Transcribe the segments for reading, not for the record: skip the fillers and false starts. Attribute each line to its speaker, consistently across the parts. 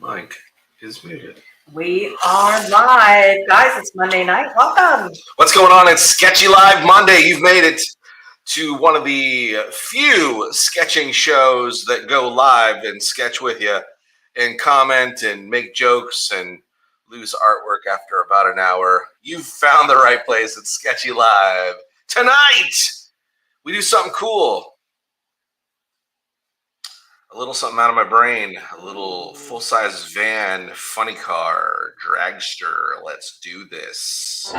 Speaker 1: Mic is muted.
Speaker 2: We are live. Guys, it's Monday night. Welcome.
Speaker 1: What's going on? It's Sketchy Live Monday. You've made it to one of the few sketching shows that go live and sketch with you and comment and make jokes and lose artwork after about an hour. You've found the right place. It's Sketchy Live. Tonight, we do something cool. A little something out of my brain, a little full-size van, funny car, dragster. Let's do this.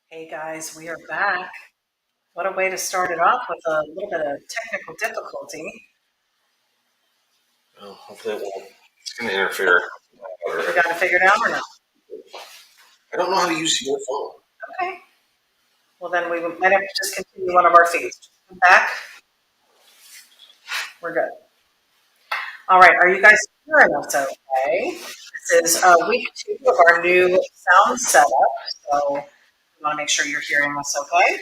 Speaker 2: Hey guys, we are back. What a way to start it off with a little bit of technical difficulty.
Speaker 1: Well, hopefully it won't. It's going to interfere.
Speaker 2: We got to figure it out or not?
Speaker 1: I don't know how to use your phone.
Speaker 2: Okay. Well, then we might have to just continue one of our feeds. Come back. We're good. All right. Are you guys hearing us okay? This is week 2 of our new sound setup. So we want to make sure you're hearing us okay.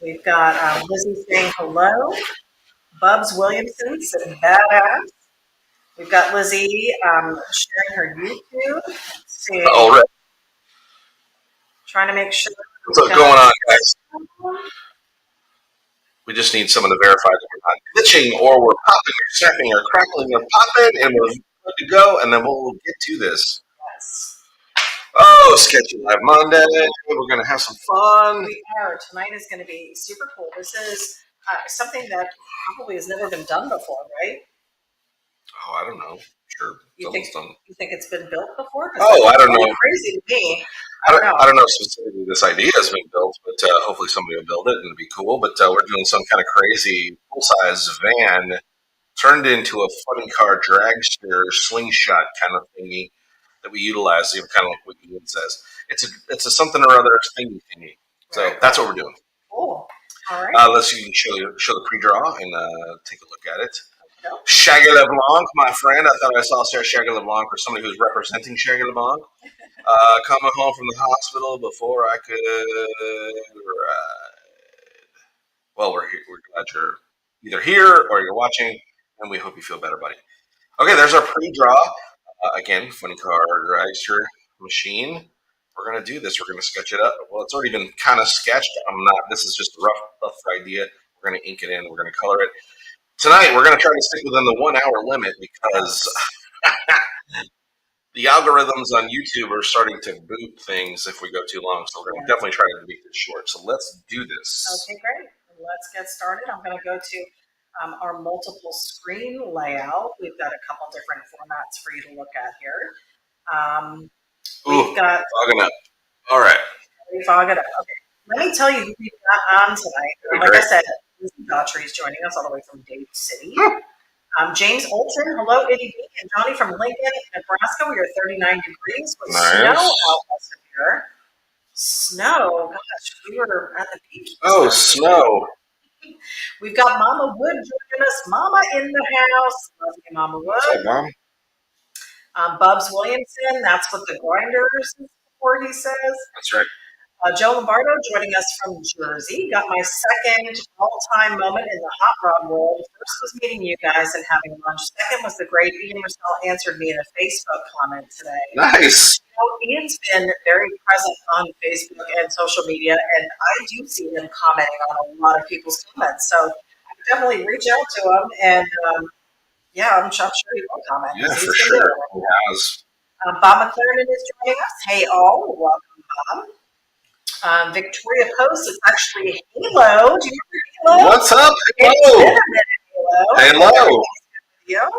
Speaker 2: We've got Lizzie saying hello. Bubs Williamson said badass. We've got Lizzie sharing her YouTube. Let's see.
Speaker 1: All right.
Speaker 2: Trying to make sure.
Speaker 1: What's going on, guys? We just need someone to verify that we're not glitching or we're popping or snapping or crackling or popping, and we're good to go, and then we'll get to this.
Speaker 2: Yes.
Speaker 1: Oh, Sketchy Live Monday. We're going to have some fun.
Speaker 2: We are. Tonight is going to be super cool. This is something that probably has never been done before, right?
Speaker 1: Oh, I don't know. Sure.
Speaker 2: You think it's been built before?
Speaker 1: Oh, I don't know.
Speaker 2: Crazy to me.
Speaker 1: I don't know specifically this idea has been built, but hopefully somebody will build it and it'll be cool. But we're doing some kind of crazy full-size van turned into a funny car dragster slingshot kind of thingy that we utilize, kind of like what Ian says. It's a something or other thingy. So right. That's what we're doing.
Speaker 2: Cool. All right.
Speaker 1: Let's show the pre-draw and take a look at it. Shaggy LeBlanc, my friend. I thought I saw Sarah Shaggy LeBlanc or somebody who's representing Shaggy LeBlanc. Coming home from the hospital before I could ride. Well, we're here. We're glad you're either here or you're watching, and we hope you feel better, buddy. Okay, there's our pre-draw. Again, funny car dragster machine. We're going to do this. We're going to sketch it up. Well, it's already been kind of sketched. This is just a rough idea. We're going to ink it in. We're going to color it. Tonight, we're going to try to stick within the 1 hour limit because the algorithms on YouTube are starting to boot things if we go too long. So we're going to definitely try to make this short. So let's do this.
Speaker 2: Okay, great. Let's get started. I'm going to go to our multiple screen layout. We've got a couple different formats for you to look at here. We've got
Speaker 1: fogging up. All right.
Speaker 2: Fog it up. Okay. Let me tell you who we've got on tonight. Like I said, Lizzie Daughtry is joining us all the way from Dade City. James Olson, hello, ity-B, and Johnny from Lincoln, Nebraska. We are 39 degrees with snow out west of here. Snow, gosh, we were at the beach.
Speaker 1: Oh, snow.
Speaker 2: We've got Mama Wood joining us. Mama in the house. Love you, Mama Wood.
Speaker 1: What's up, Mom?
Speaker 2: Bubs Williamson, that's what the grinders is for, he says.
Speaker 1: That's right.
Speaker 2: Joe Lombardo joining us from Jersey. Got my second all-time moment in the hot rod world. First was meeting you guys and having lunch. Second was the great Ian Russell answered me in a Facebook comment today.
Speaker 1: Nice.
Speaker 2: Ian's been very present on Facebook and social media, and I do see him commenting on a lot of people's comments. So I definitely reach out to him, and I'm sure he will comment.
Speaker 1: Yeah, for sure. He has.
Speaker 2: Bob McLaren is joining us. Hey, all. Welcome, Bob. Victoria Post is actually Halo. Do you remember Halo?
Speaker 1: What's up, Halo?
Speaker 2: It's been a minute, Halo.
Speaker 1: Halo.
Speaker 2: Theo.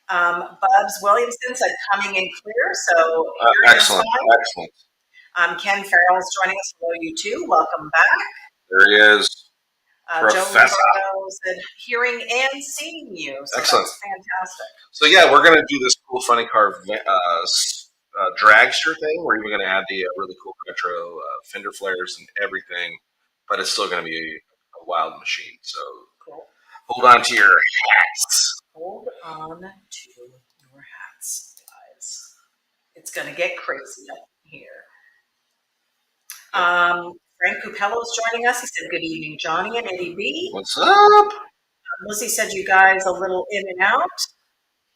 Speaker 2: Bubs Williamson said coming in clear, so hearing us
Speaker 1: Excellent.
Speaker 2: fine.
Speaker 1: Excellent.
Speaker 2: Ken Farrell's joining us. Hello, you too. Welcome back.
Speaker 1: There he is.
Speaker 2: Joe Lombardo said hearing and seeing you. So
Speaker 1: excellent.
Speaker 2: That's fantastic.
Speaker 1: So yeah, we're going to do this cool funny car dragster thing. We're even going to add the really cool retro fender flares and everything, but it's still going to be a wild machine. So
Speaker 2: cool.
Speaker 1: Hold on to your hats.
Speaker 2: Hold on to your hats, guys. It's going to get crazy up here. Frank Cupello's joining us. He said, good evening, Johnny and ity-B.
Speaker 1: What's up?
Speaker 2: Lizzie said, you guys a little in and out.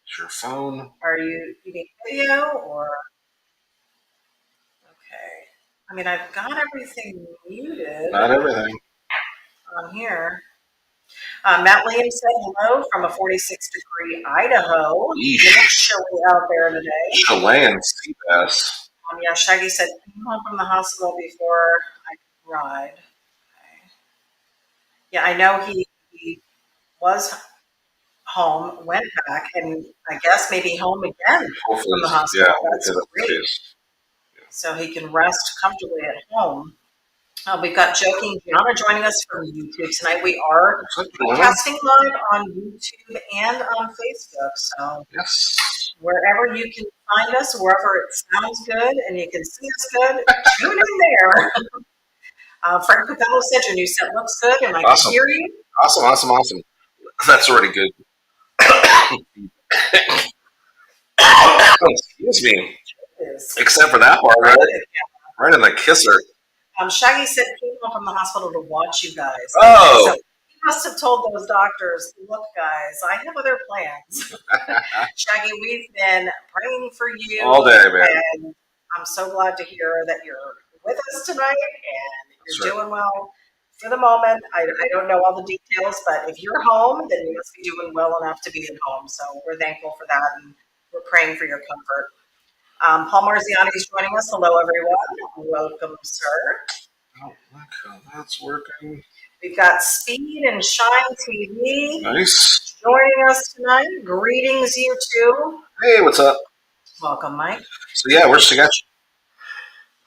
Speaker 1: It's your phone.
Speaker 2: Are you eating video or? Okay. I mean, I've got everything muted.
Speaker 1: Not everything.
Speaker 2: On here. Matt Williams said hello from a 46-degree Idaho. It's chilly out there today.
Speaker 1: Chilean sea bass.
Speaker 2: Yeah, Shaggy said, came home from the hospital before I could ride. Okay. Yeah, I know he was home, went back, and I guess maybe home again
Speaker 1: Hopefully,
Speaker 2: from the hospital.
Speaker 1: Yeah,
Speaker 2: that's great. Yeah. So he can rest comfortably at home. We've got Joking Gianna joining us from YouTube tonight. We are broadcasting live on YouTube and on Facebook. So
Speaker 1: yes.
Speaker 2: Wherever you can find us, wherever it sounds good and you can see us good, tune in there. Frank Capello said your new set looks good and I can hear you.
Speaker 1: Awesome. That's already good. Excuse me. Except for that part, right in the kisser.
Speaker 2: Shaggy said came home from the hospital to watch you guys.
Speaker 1: Oh.
Speaker 2: So he must have told those doctors, look, guys, I have other plans. Shaggy, we've been praying for you.
Speaker 1: All day, man.
Speaker 2: And I'm so glad to hear that you're with us tonight and you're doing well. For the moment, I don't know all the details, but if you're home, then you must be doing well enough to be at home. So we're thankful for that and we're praying for your comfort. Paul Marziani is joining us. Hello, everyone. Welcome, sir.
Speaker 1: Oh, look how that's working.
Speaker 2: We've got Speed and Shine TV.
Speaker 1: Nice.
Speaker 2: Joining us tonight. Greetings, you two.
Speaker 1: Hey, what's up?
Speaker 2: Welcome, Mike.
Speaker 1: So, yeah, we're Sketchy.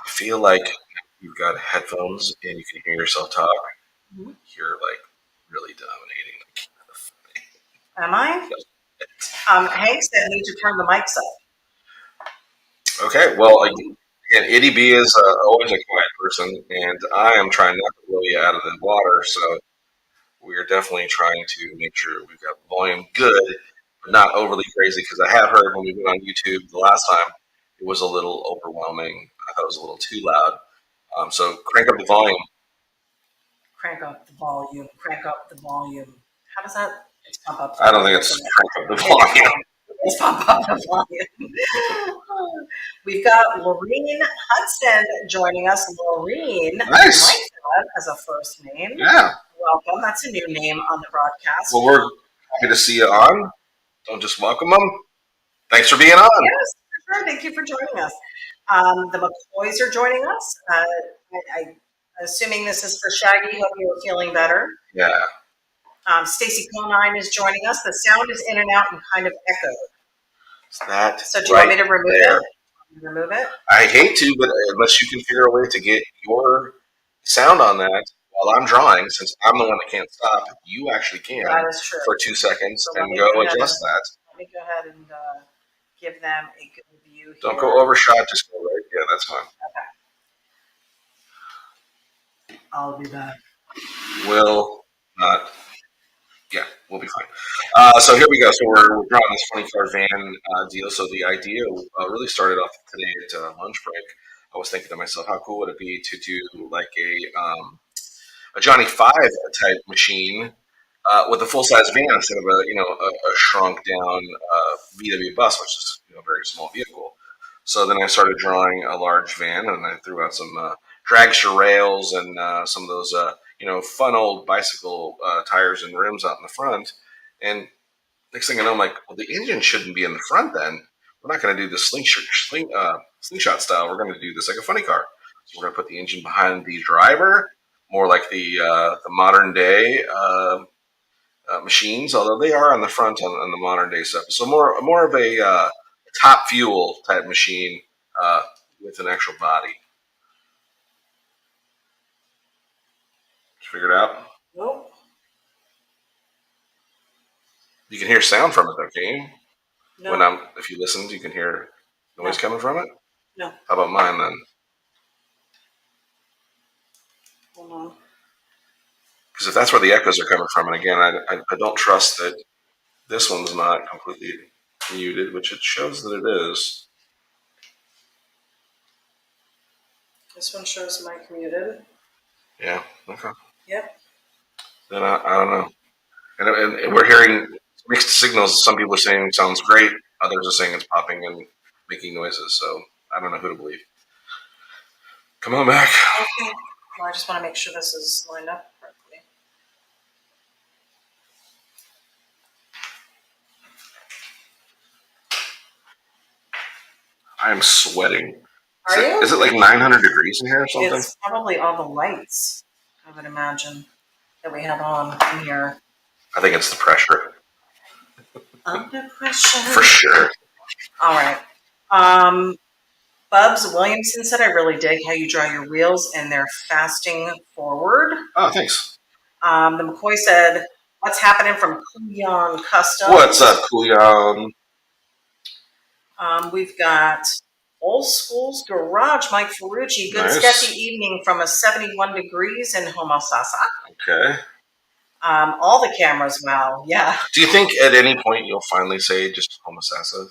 Speaker 1: I feel like you've got headphones and you can hear yourself talk. Mm-hmm. You're, like, really dominating.
Speaker 2: Am I? Hank said need to turn the mics up.
Speaker 1: Okay, well, again, ity-B is always a quiet person, and I am trying not to blow you out of the water, so we are definitely trying to make sure we've got volume good, but not overly crazy, because I have heard when we went on YouTube the last time, it was a little overwhelming. I thought it was a little too loud. So crank up the volume.
Speaker 2: Crank up the volume. Crank up the volume. How does that? It's pump up.
Speaker 1: I don't think it's crank up the volume.
Speaker 2: Let's pump up the volume. We've got Laureen Hudson joining us. Laureen,
Speaker 1: nice.
Speaker 2: I like that as a first name.
Speaker 1: Yeah.
Speaker 2: Welcome. That's a new name on the broadcast.
Speaker 1: Well, we're happy to see you on. Don't just welcome them. Thanks for being on.
Speaker 2: Yes, for sure. Thank you for joining us. The McCoys are joining us. I'm assuming this is for Shaggy. Hope you're feeling better.
Speaker 1: Yeah.
Speaker 2: Stacy Conine is joining us. The sound is in and out and kind of echoed. So do you want me to remove it? Remove it?
Speaker 1: I hate to, but unless you can figure a way to get your sound on that while I'm drawing, since I'm the one that can't stop, you actually can.
Speaker 2: That is true.
Speaker 1: For 2 seconds and go adjust that.
Speaker 2: Let me go ahead and give them a good view here.
Speaker 1: Don't go overshot, just go right. Yeah, that's fine.
Speaker 2: Okay. I'll be back.
Speaker 1: Will not. Yeah, we'll be fine. So here we go. So we're drawing this funny car van deal. So the idea really started off today at lunch break. I was thinking to myself, how cool would it be to do like a Johnny 5 type machine with a full size van instead of a shrunk down VW bus, which is a very small vehicle. So then I started drawing a large van, and I threw out some dragster rails and some of those fun old bicycle tires and rims out in the front. And next thing I know, I'm like, well, the engine shouldn't be in the front then. We're not going to do the slingshot style. We're going to do this like a funny car. So we're going to put the engine behind the driver, more like the modern day machines, although they are on the front on the modern day stuff. So more of a top fuel type machine uh, with an actual body. Figured out.
Speaker 2: Nope.
Speaker 1: You can hear sound from it though, can you? When
Speaker 2: No.
Speaker 1: if you listen, you can hear noise
Speaker 2: No.
Speaker 1: coming from it.
Speaker 2: No.
Speaker 1: How about mine then?
Speaker 2: Hold on.
Speaker 1: Because if that's where the echoes are coming from, and again, I don't trust that this one's not completely muted, which it shows that it is.
Speaker 2: This one shows mic muted.
Speaker 1: Yeah. Okay.
Speaker 2: Yep.
Speaker 1: Then I don't know. And we're hearing mixed signals. Some people are saying it sounds great. Others are saying it's popping and making noises. So I don't know who to believe. Come on back.
Speaker 2: Okay. Well, I just want to make sure this is lined up correctly.
Speaker 1: I am sweating.
Speaker 2: Are you?
Speaker 1: Is it like 900 degrees in here or something?
Speaker 2: It's probably all the lights, I would imagine, that we have on in here.
Speaker 1: I think it's the pressure.
Speaker 2: Under pressure.
Speaker 1: For sure.
Speaker 2: All right. Bubs Williamson said, I really dig how you draw your wheels and they're fasting forward.
Speaker 1: Oh, thanks.
Speaker 2: The McCoy said, what's happening from Kuyan Customs?
Speaker 1: What's up, Kuyan?
Speaker 2: We've got Old School's Garage, Mike Ferrucci. Good
Speaker 1: Nice.
Speaker 2: sketchy evening from a 71 degrees in Homosassa.
Speaker 1: Okay.
Speaker 2: All the cameras, wow, yeah.
Speaker 1: Do you think at any point you'll finally say just Homosassa?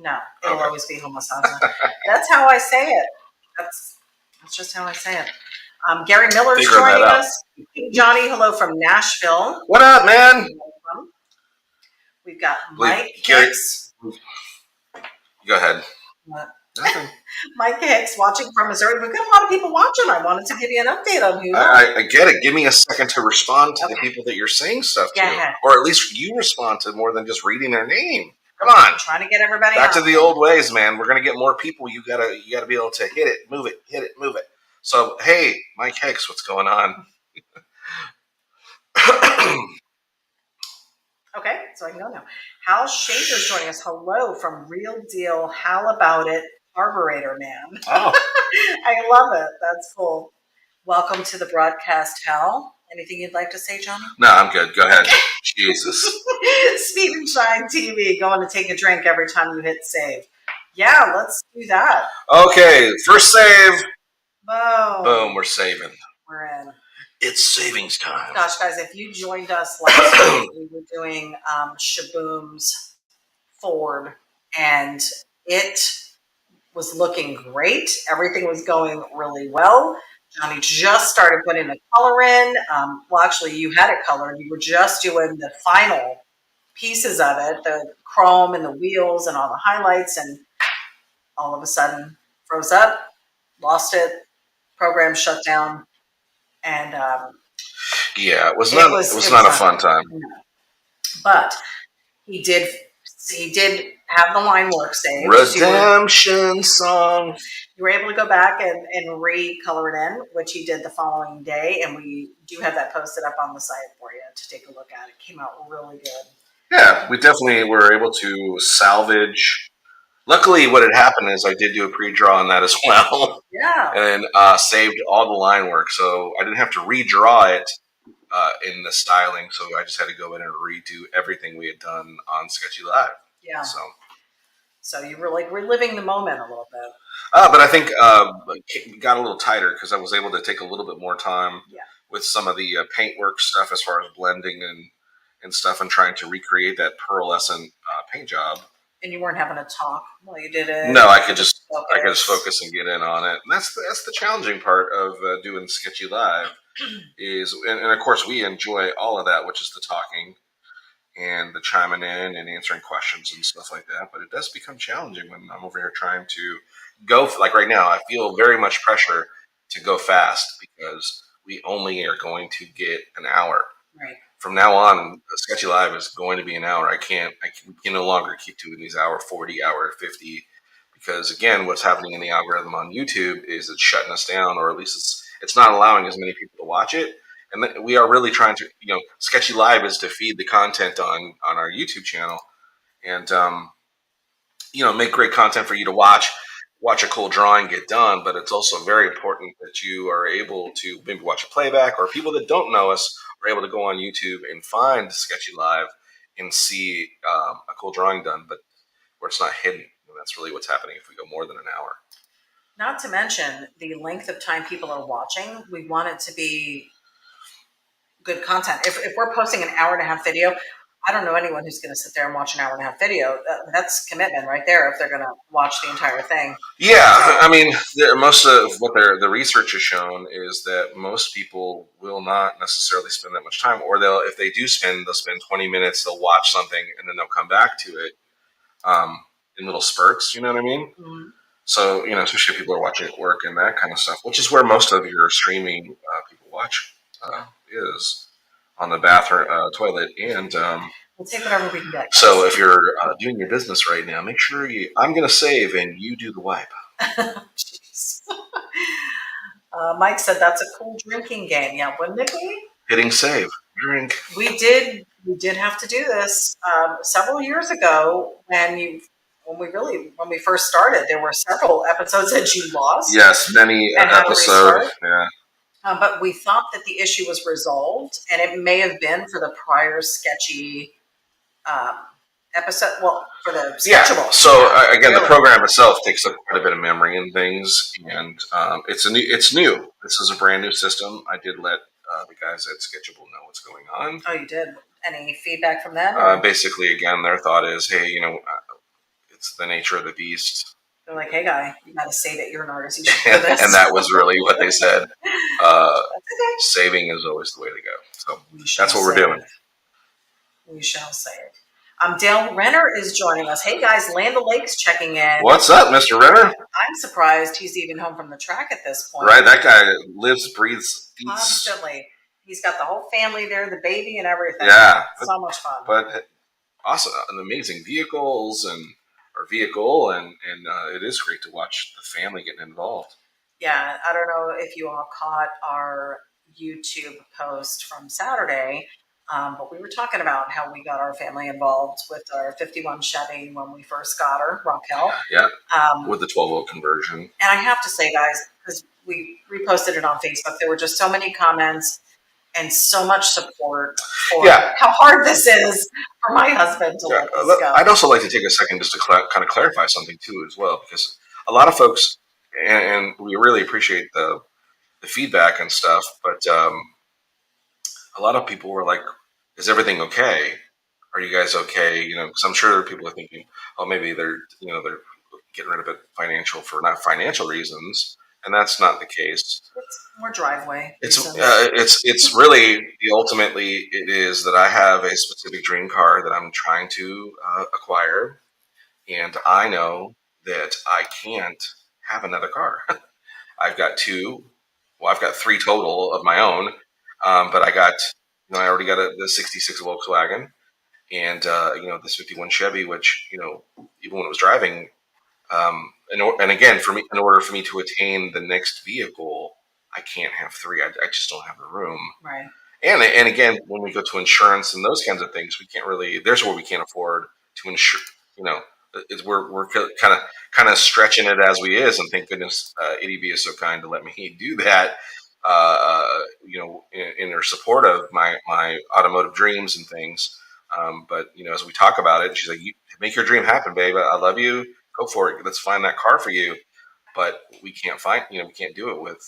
Speaker 2: No, it'll
Speaker 1: Okay.
Speaker 2: always be Homosassa. That's how I say it. That's just how I say it. Gary Miller's
Speaker 1: Figure that
Speaker 2: joining
Speaker 1: out.
Speaker 2: us. Johnny, hello from Nashville.
Speaker 1: What up, man?
Speaker 2: Welcome. We've got
Speaker 1: Wait,
Speaker 2: Mike
Speaker 1: Gary-
Speaker 2: Hicks.
Speaker 1: Go ahead.
Speaker 2: What?
Speaker 1: Nothing.
Speaker 2: Mike Hicks watching from Missouri. We've got a lot of people watching. I wanted to give you an update on who.
Speaker 1: I get it. Give me a second to respond to the
Speaker 2: Okay.
Speaker 1: people that you're saying stuff
Speaker 2: Go
Speaker 1: to.
Speaker 2: ahead.
Speaker 1: Or at least you respond to more than just reading their name. Come on.
Speaker 2: I'm trying to get everybody
Speaker 1: Back to
Speaker 2: on.
Speaker 1: the old ways, man. We're gonna get more people. You gotta be able to hit it, move it, hit it, move it. So hey, Mike Hicks, what's going on?
Speaker 2: Okay, so I can go now. Hal Schaefer's joining us. Hello from Real Deal. How about it, Carburetor Man?
Speaker 1: Oh,
Speaker 2: I love it. That's cool. Welcome to the broadcast, Hal. Anything you'd like to say, Johnny?
Speaker 1: no, I'm good. Go ahead. Jesus.
Speaker 2: Speed and Shine TV, going to take a drink every time you hit save. Yeah, let's do that.
Speaker 1: Okay, first save.
Speaker 2: Boom.
Speaker 1: Boom, we're saving.
Speaker 2: We're in.
Speaker 1: It's savings time.
Speaker 2: Gosh, guys, if you joined us last week, we were doing Shaboom's Ford, and it was looking great. Everything was going really well. Johnny just started putting the color in. Well, actually, you had it colored. You were just doing the final pieces of it, the chrome and the wheels and all the highlights, and all of a sudden froze up, lost it, program shut down, and
Speaker 1: Yeah, it was not a fun time.
Speaker 2: But he did have the line work saved.
Speaker 1: Redemption song.
Speaker 2: You were able to go back and recolor it in, which he did the following day, and we do have that posted up on the site for you to take a look at. It came out really good.
Speaker 1: Yeah, we definitely were able to salvage. Luckily, what had happened is I did do a pre-draw on that as well,
Speaker 2: Yeah.
Speaker 1: and saved all the line work, so I didn't have to redraw it in the styling. So I just had to go in and redo everything we had done on Sketchy Live.
Speaker 2: Yeah.
Speaker 1: So
Speaker 2: you were like reliving the moment a little bit.
Speaker 1: but I think it got a little tighter because I was able to take a little bit more time with some of the paintwork stuff as far as blending and stuff, and trying to recreate that pearlescent paint job.
Speaker 2: And you weren't having to talk while you did it.
Speaker 1: No, I could just focus and get in on it. And that's the challenging part of doing Sketchy Live is, and of course we enjoy all of that, which is the talking and the chiming in and answering questions and stuff like that. But it does become challenging when I'm over here trying to go. Like right now, I feel very much pressure to go fast because we only are going to get an hour.
Speaker 2: Right.
Speaker 1: From now on, Sketchy Live is going to be an hour. I can no longer keep doing these hour 40, hour 50, because again, what's happening in the algorithm on YouTube is it's shutting us down, or at least it's not allowing as many people to watch it. And we are really trying to, Sketchy Live is to feed the content on our YouTube channel, and make great content for you to watch a cool drawing get done. But it's also very important that you are able to maybe watch a playback, or people that don't know us are able to go on YouTube and find Sketchy Live and see a cool drawing done, but where it's not hidden. And that's really what's happening if we go more than an hour.
Speaker 2: Not to mention the length of time people are watching. We want it to be good content. If we're posting an hour and a half video, I don't know anyone who's going to sit there and watch an hour and a half video. That's commitment right there if they're going to watch the entire thing.
Speaker 1: Yeah, I mean, most of what the research has shown is that most people will not necessarily spend that much time, or if they do they'll spend 20 minutes, they'll watch something, and then they'll come back to it in little spurts. You know what I mean?
Speaker 2: Mm-hmm.
Speaker 1: So, especially if people are watching at work and that kind of stuff, which is where most of your streaming people watch is on the bathroom, toilet, and
Speaker 2: we'll take whatever we can get.
Speaker 1: So if you're doing your business right now, make sure I'm going to save and you do the wipe.
Speaker 2: Jeez. Mike said that's a cool drinking game. Yeah, wouldn't it be?
Speaker 1: Hitting save, drink.
Speaker 2: We did have to do this several years ago when we first started. There were several episodes that you lost.
Speaker 1: Yes, many episodes. Yeah.
Speaker 2: But we thought that the issue was resolved, and it may have been for the prior Sketchy episode. Well, for the Sketchable.
Speaker 1: Yeah. So again, really, the program itself takes up quite a bit of memory and things, and it's new. This is a brand new system. I did let the guys at Sketchable know what's going on.
Speaker 2: Oh, you did? Any feedback from them?
Speaker 1: Basically, again, their thought is, hey, it's the nature of the beast.
Speaker 2: They're like, hey, guy, you got to save it. You're an artist. You should do this.
Speaker 1: And that was really what they said. Saving is always the way to go. So that's what we're doing.
Speaker 2: We shall save. Dale Renner is joining us. Hey, guys, Land O'Lakes checking in.
Speaker 1: What's up, Mr. Renner?
Speaker 2: I'm surprised he's even home from the track at this point.
Speaker 1: Right, that guy lives, breathes, eats.
Speaker 2: Constantly. He's got the whole family there, the baby and everything.
Speaker 1: Yeah.
Speaker 2: So much fun.
Speaker 1: But awesome, an amazing vehicle, and it is great to watch the family getting involved.
Speaker 2: Yeah, I don't know if you all caught our YouTube post from Saturday, but we were talking about how we got our family involved with our 51 Chevy when we first got her, Raquel.
Speaker 1: Yeah, with the 12-volt conversion.
Speaker 2: And I have to say, guys, because we reposted it on Facebook, there were just so many comments and so much support for how hard this is for my husband to let this go.
Speaker 1: I'd also like to take a second just to kind of clarify something too as well, because a lot of folks, and we really appreciate the feedback and stuff, but a lot of people were like, is everything okay? Are you guys okay? Because I'm sure people are thinking, oh, maybe they're getting rid of it for not financial reasons. And that's not the case.
Speaker 2: It's more driveway.
Speaker 1: It's really ultimately it is that I have a specific dream car that I'm trying to acquire, and I know that I can't have another car. I've got two. Well, I've got three total of my own, but I got I already got the '66 Volkswagen, and this '51 Chevy, which even when it was driving. And again, for me, in order for me to attain the next vehicle, I can't have three. I just don't have the room.
Speaker 2: Right.
Speaker 1: And again, when we go to insurance and those kinds of things, we can't really. There's where we can't afford to insure. We're kind of stretching it as we is, and thank goodness ity-B is so kind to let me do that. In their support of my automotive dreams and things. But as we talk about it, she's like, "You make your dream happen, babe. I love you. Go for it. Let's find that car for you." But we can't find, we can't do it with,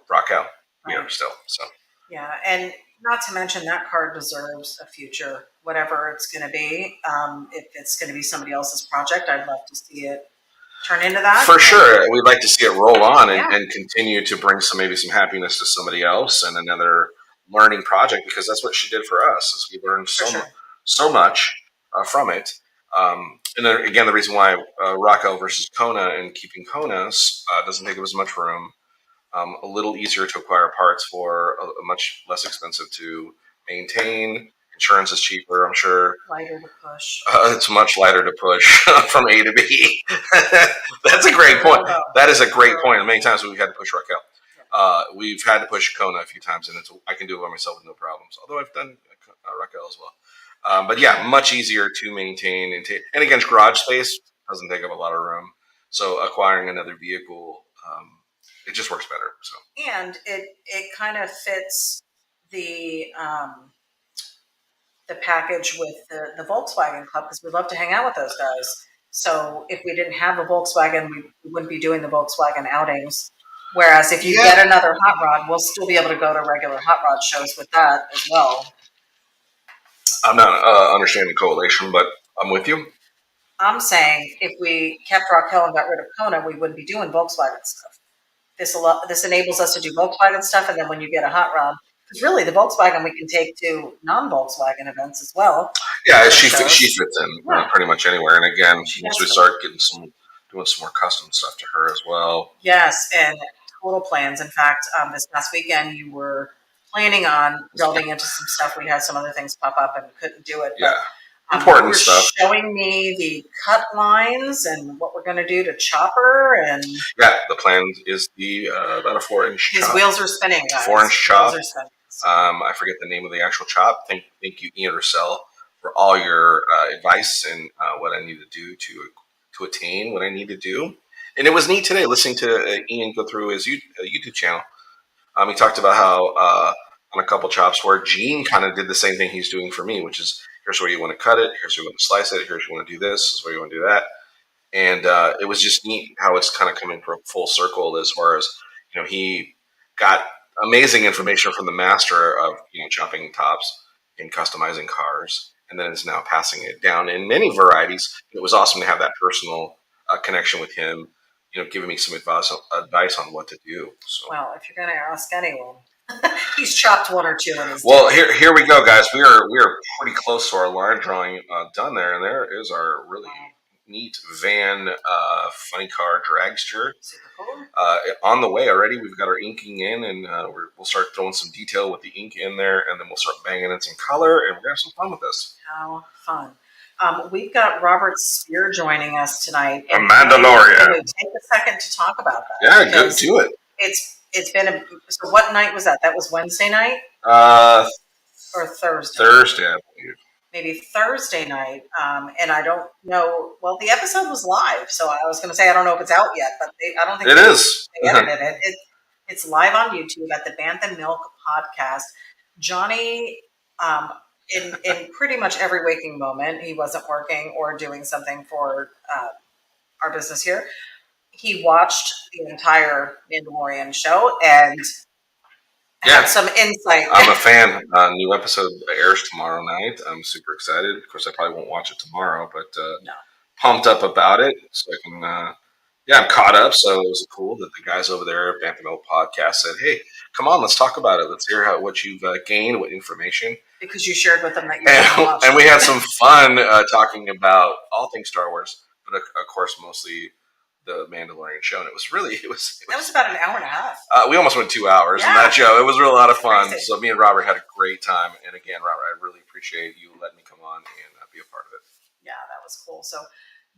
Speaker 1: Raquel here still. So
Speaker 2: yeah, and not to mention that car deserves a future, whatever it's going to be. If it's going to be somebody else's project, I'd love to see it turn into that.
Speaker 1: For sure, we'd like to see it roll on and continue to bring maybe some happiness to somebody else and another learning project, because that's what she did for us. Is we learned so much from it. And then again, the reason why Raquel versus Kona and keeping Kona doesn't take up as much room, a little easier to acquire parts for, a much less expensive to maintain. Insurance is cheaper, I'm sure.
Speaker 2: Lighter to push.
Speaker 1: It's much lighter to push from A to B. That's a great point. That is a great point. Many times we've had to push Raquel. We've had to push Kona a few times, and I can do it by myself with no problems. Although I've done Raquel as well. But yeah, much easier to maintain and against garage space doesn't take up a lot of room. So acquiring another vehicle, it just works better. So
Speaker 2: and it kind of fits the package with the Volkswagen Club because we love to hang out with those guys. So if we didn't have a Volkswagen, we wouldn't be doing the Volkswagen outings. Whereas if you get another hot rod, we'll still be able to go to regular hot rod shows with that as well.
Speaker 1: I'm not understanding correlation, but I'm with you.
Speaker 2: I'm saying if we kept Raquel and got rid of Kona, we wouldn't be doing Volkswagen stuff. This enables us to do Volkswagen stuff, and then when you get a hot rod, because really the Volkswagen we can take to non-Volkswagen events as well.
Speaker 1: Yeah, she fits in pretty much anywhere. And again, once we start doing some more custom stuff to her as well.
Speaker 2: Yes, and total plans. In fact, this past weekend you were planning on delving into some stuff. We had some other things pop up and couldn't do it.
Speaker 1: Yeah. Important stuff.
Speaker 2: Showing me the cut lines and what we're going to do to chopper, and
Speaker 1: the plan is about a 4-inch chop.
Speaker 2: His wheels are spinning, guys.
Speaker 1: 4-inch chop.
Speaker 2: Wheels are spinning.
Speaker 1: I forget the name of the actual chop. Thank you, Ian Russell, for all your advice and what I need to do to attain what I need to do. And it was neat today listening to Ian go through his YouTube channel. He talked about how on a couple chops where Gene kind of did the same thing he's doing for me, which is here's where you want to cut it, here's where you want to slice it, here's where you want to do this is where you want to do that. And it was just neat how it's kind of coming from full circle as far as, he got amazing information from the master of, chopping tops and customizing cars, and then is now passing it down in many varieties. It was awesome to have that personal connection with him, giving me some advice on what to do. So.
Speaker 2: Well, if you're going to ask anyone, he's chopped one or two in his
Speaker 1: day. Here we go, guys. We are pretty close to our line drawing done there, and there is our really neat van funny car dragster.
Speaker 2: Super cool.
Speaker 1: On the way already. We've got our inking in, and we'll start throwing some detail with the ink in there, and then we'll start banging in some color, and we're gonna have some fun with this.
Speaker 2: How fun! We've got Robert Spear joining us tonight.
Speaker 1: A Mandalorian.
Speaker 2: Can we take a second to talk about that?
Speaker 1: Yeah, good. Do it.
Speaker 2: It's been so. What night was that? That was Wednesday night. Or Thursday.
Speaker 1: Thursday, I believe.
Speaker 2: Maybe Thursday night, and I don't know. Well, the episode was live, so I was going to say I don't know if it's out yet, but I don't think
Speaker 1: it is.
Speaker 2: They edited it. It's live on YouTube at the Bantha Milk Podcast. Johnny, in pretty much every waking moment, he wasn't working or doing something for our business here. He watched the entire Mandalorian show and had some insight.
Speaker 1: I'm a fan. New episode airs tomorrow night. I'm super excited. Of course, I probably won't watch it tomorrow, but pumped up about it. So I can, I'm caught up. So it was cool that the guys over there at Bantha Milk Podcast said, "Hey, come on, let's talk about it. Let's hear what you've gained, what information."
Speaker 2: Because you shared with them that you
Speaker 1: and we had some fun talking about all things Star Wars, but of course, mostly the Mandalorian show, and it was
Speaker 2: that was about an hour and a half.
Speaker 1: We almost went 2 hours in that show. It was really a lot of fun. Crazy. So me and Robert had a great time. And again, Robert, I really appreciate you letting me come on and be a part of it.
Speaker 2: Yeah, that was cool. So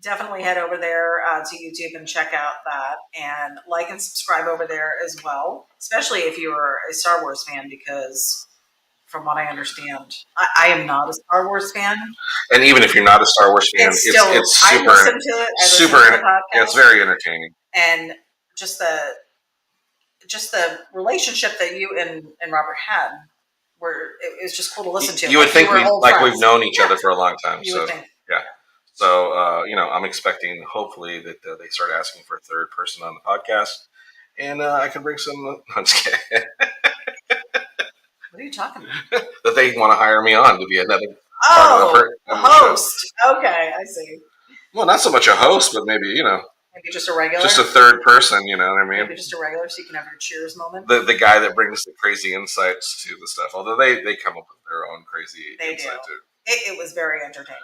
Speaker 2: definitely head over there to YouTube and check out that, and like and subscribe over there as well, especially if you're a Star Wars fan, because from what I understand, I am not a Star Wars fan.
Speaker 1: And even if you're not a Star Wars fan, it's super.
Speaker 2: I listen to it.
Speaker 1: It's very entertaining.
Speaker 2: And just the relationship that you and Robert had, where it was just cool to listen to.
Speaker 1: You would think we've known each other for a long time.
Speaker 2: You would think.
Speaker 1: Yeah. So I'm expecting hopefully that they start asking for a third person on the podcast, and I can bring some. I'm just kidding.
Speaker 2: What are you talking about?
Speaker 1: That they want to hire me on to be another
Speaker 2: host. Okay, I see.
Speaker 1: Well, not so much a host, but maybe
Speaker 2: maybe just a regular,
Speaker 1: just a third person. You know what I mean?
Speaker 2: Maybe just a regular, so you can have your cheers moment.
Speaker 1: The guy that brings the crazy insights to the stuff. Although they come up with their own crazy insight too.
Speaker 2: It was very entertaining,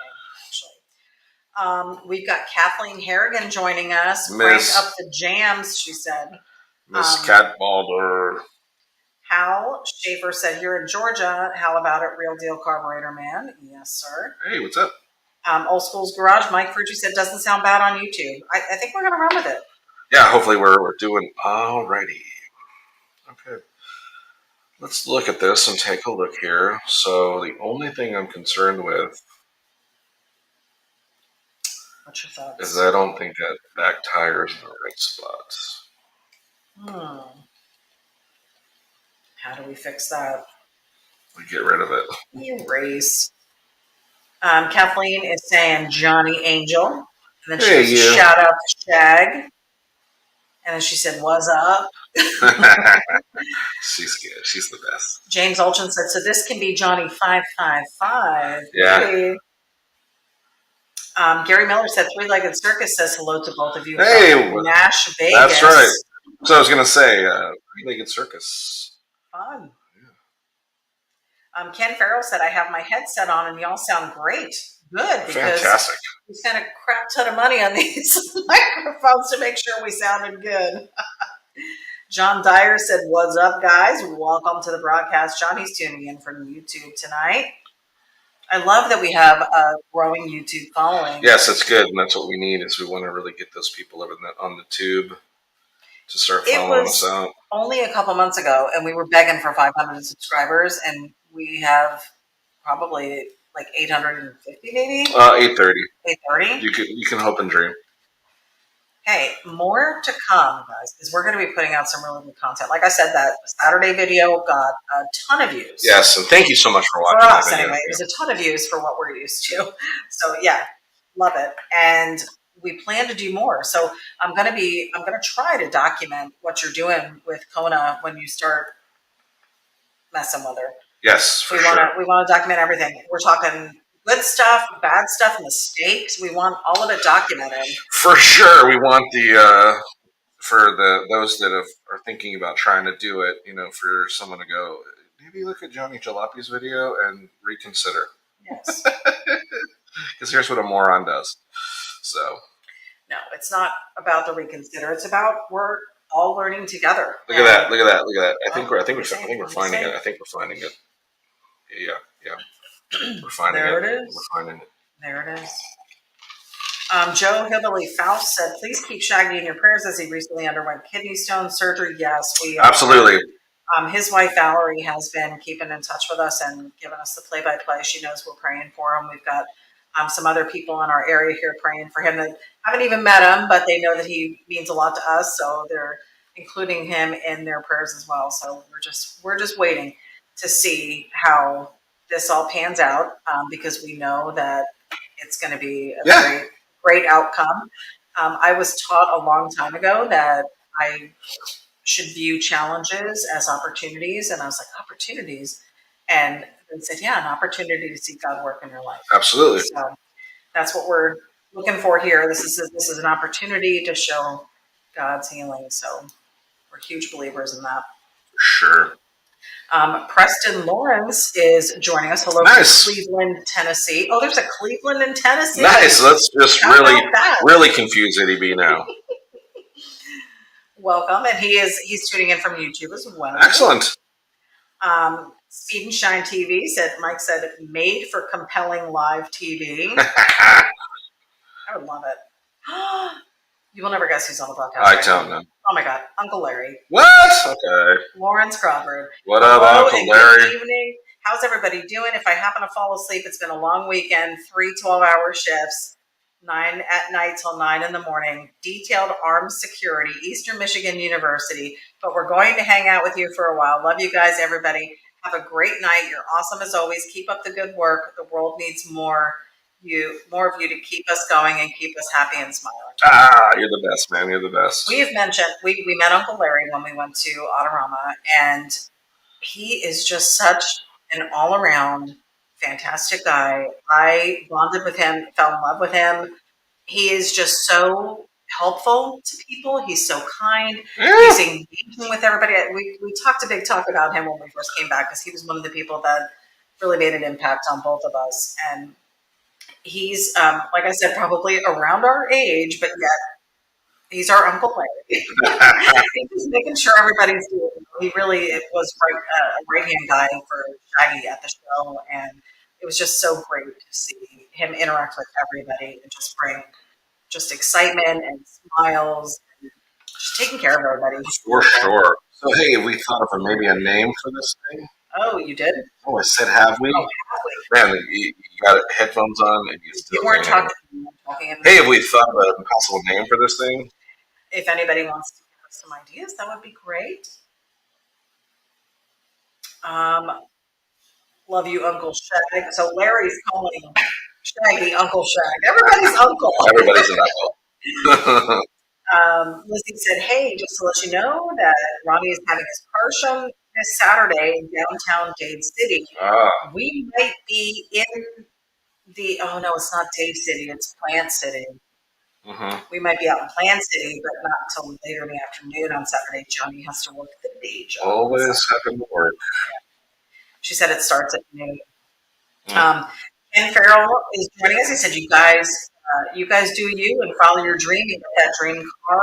Speaker 2: actually. We've got Kathleen Harrigan joining us. Crank up the jams, she said.
Speaker 1: Miss Cat Balder.
Speaker 2: Hal Schaefer said, "You're in Georgia. How about it, Real Deal Carburetor Man?" Yes, sir.
Speaker 1: Hey, what's up?
Speaker 2: Old School's Garage. Mike Frucci said, "Doesn't sound bad on YouTube." I think we're going to run with it.
Speaker 1: Yeah, hopefully we're doing alrighty. Okay. Let's look at this and take a look here. So the only thing I'm concerned with
Speaker 2: What's your thoughts?
Speaker 1: is I don't think that back tire is in the right spots.
Speaker 2: How do we fix that?
Speaker 1: We get rid of it.
Speaker 2: Erase. Kathleen is saying Johnny Angel. And then she
Speaker 1: Hey,
Speaker 2: goes,
Speaker 1: you.
Speaker 2: shout out to Shag. And then she said, what's up?
Speaker 1: She's good. She's the best.
Speaker 2: James Olchin said, so this can be Johnny 555.
Speaker 1: Yeah.
Speaker 2: Hey. Gary Miller said, Three-Legged Circus says hello to both of you
Speaker 1: Hey,
Speaker 2: from Nash Vegas.
Speaker 1: that's right. So I was going to say, Three-Legged Circus.
Speaker 2: Fun. Ken Farrell said, I have my headset on and y'all sound great. Good. Because
Speaker 1: fantastic.
Speaker 2: we spent a crap ton of money on these microphones to make sure we sounded good. John Dyer said, what's up, guys? Welcome to the broadcast. Johnny's tuning in from YouTube tonight. I love that we have a growing YouTube following.
Speaker 1: Yes, it's good, and that's what we need. Is we want to really get those people over on the tube to start following us out.
Speaker 2: Only a couple months ago, and we were begging for 500 subscribers, and we have probably like 850, maybe
Speaker 1: 830.
Speaker 2: 830.
Speaker 1: You can hope and dream.
Speaker 2: Hey, more to come, guys, because we're going to be putting out some really good content. Like I said, that Saturday video got a ton of views.
Speaker 1: Yes, and thank you so much for watching.
Speaker 2: For us, anyway, it was a ton of views for what we're used to. So yeah, love it, and we plan to do more. So I'm gonna try to document what you're doing with Kona when you start messing with her.
Speaker 1: Yes,
Speaker 2: we want to document everything. We're talking good stuff, bad stuff, mistakes. We want all of it documented.
Speaker 1: For sure, we want the for those that are thinking about trying to do it. For someone to go, maybe look at Johnny Jalopy's video and reconsider.
Speaker 2: Yes.
Speaker 1: Because here's what a moron does. So.
Speaker 2: No, it's not about the reconsider. It's about we're all learning together.
Speaker 1: Look at that! Look at that! Look at that! I think we're finding it. I think we're finding it. Yeah. We're finding it.
Speaker 2: There it is.
Speaker 1: We're finding it.
Speaker 2: There it is. Joe Hillary Faust said, please keep Shaggy in your prayers as he recently underwent kidney stone surgery. Yes, we
Speaker 1: absolutely.
Speaker 2: His wife Valerie has been keeping in touch with us and giving us the play-by-play. She knows we're praying for him. We've got some other people in our area here praying for him that haven't even met him, but they know that he means a lot to us, so they're including him in their prayers as well. So we're just waiting to see how this all pans out, because we know that it's going to be a great outcome. I was taught a long time ago that I should view challenges as opportunities, and I was like, opportunities? And they said, yeah, an opportunity to see God work in your life.
Speaker 1: Absolutely.
Speaker 2: So that's what we're looking for here. This is an opportunity to show God's healing. So we're huge believers in that.
Speaker 1: Sure.
Speaker 2: Preston Lawrence is joining us. Hello from Cleveland, Tennessee. Oh, there's a Cleveland in Tennessee.
Speaker 1: Nice. Let's just really confuse ity-B now.
Speaker 2: Welcome, and he's tuning in from YouTube as well.
Speaker 1: Excellent.
Speaker 2: Speed and Shine TV said, Mike said, made for compelling live TV. I would love it. You will never guess who's on the podcast.
Speaker 1: I don't know.
Speaker 2: Oh my God, Uncle Larry.
Speaker 1: What? Okay.
Speaker 2: Lawrence Crawford.
Speaker 1: What up, Uncle Larry?
Speaker 2: Good evening. How's everybody doing? If I happen to fall asleep, it's been a long weekend, 3 12-hour shifts, 9 at night till 9 in the morning, detailed armed security, Eastern Michigan University. But we're going to hang out with you for a while. Love you guys, everybody. Have a great night. You're awesome as always. Keep up the good work. The world needs more of you to keep us going and keep us happy and smiling.
Speaker 1: You're the best, man. You're the best.
Speaker 2: We have mentioned we met Uncle Larry when we went to Autorama, and he is just such an all-around fantastic guy. I bonded with him, fell in love with him. He is just so helpful to people. He's so kind. He's engaging with everybody. We talked a big talk about him when we first came back, because he was one of the people that really made an impact on both of us. And he's, like I said, probably around our age, but yet he's our Uncle Larry. He's just making sure everybody's doing well. He really was a right-hand guy for Shaggy at the show, and it was just so great to see him interact with everybody and just bring just excitement and smiles and just taking care of everybody.
Speaker 1: For sure. So hey, have we thought of maybe a name for this thing?
Speaker 2: Oh, you did?
Speaker 1: Oh, I said have we?
Speaker 2: Oh, have we?
Speaker 1: Man, you got headphones on and you still
Speaker 2: You weren't
Speaker 1: can't hear
Speaker 2: talking.
Speaker 1: me.
Speaker 2: You weren't talking.
Speaker 1: Hey, have we thought of a possible name for this thing?
Speaker 2: If anybody wants to give us some ideas, that would be great. Um, love you, Uncle Shag. So Larry's calling Shaggy Uncle Shag. Everybody's uncle.
Speaker 1: Everybody's an uncle.
Speaker 2: Lizzie said, "Hey, just to let you know that Ronnie is having his car show this Saturday in downtown Dade City.
Speaker 1: Ah.
Speaker 2: We might be in the oh no, it's not Dade City, it's Plant City.
Speaker 1: Mm-hmm.
Speaker 2: We might be out in Plant City, but not until later in the afternoon on Saturday. Johnny has to work the day job.
Speaker 1: Always having to work.
Speaker 2: She said it starts at noon.
Speaker 1: Mm.
Speaker 2: Ken Farrell is joining us. He said, you guys do you and follow your dream and get that dream car."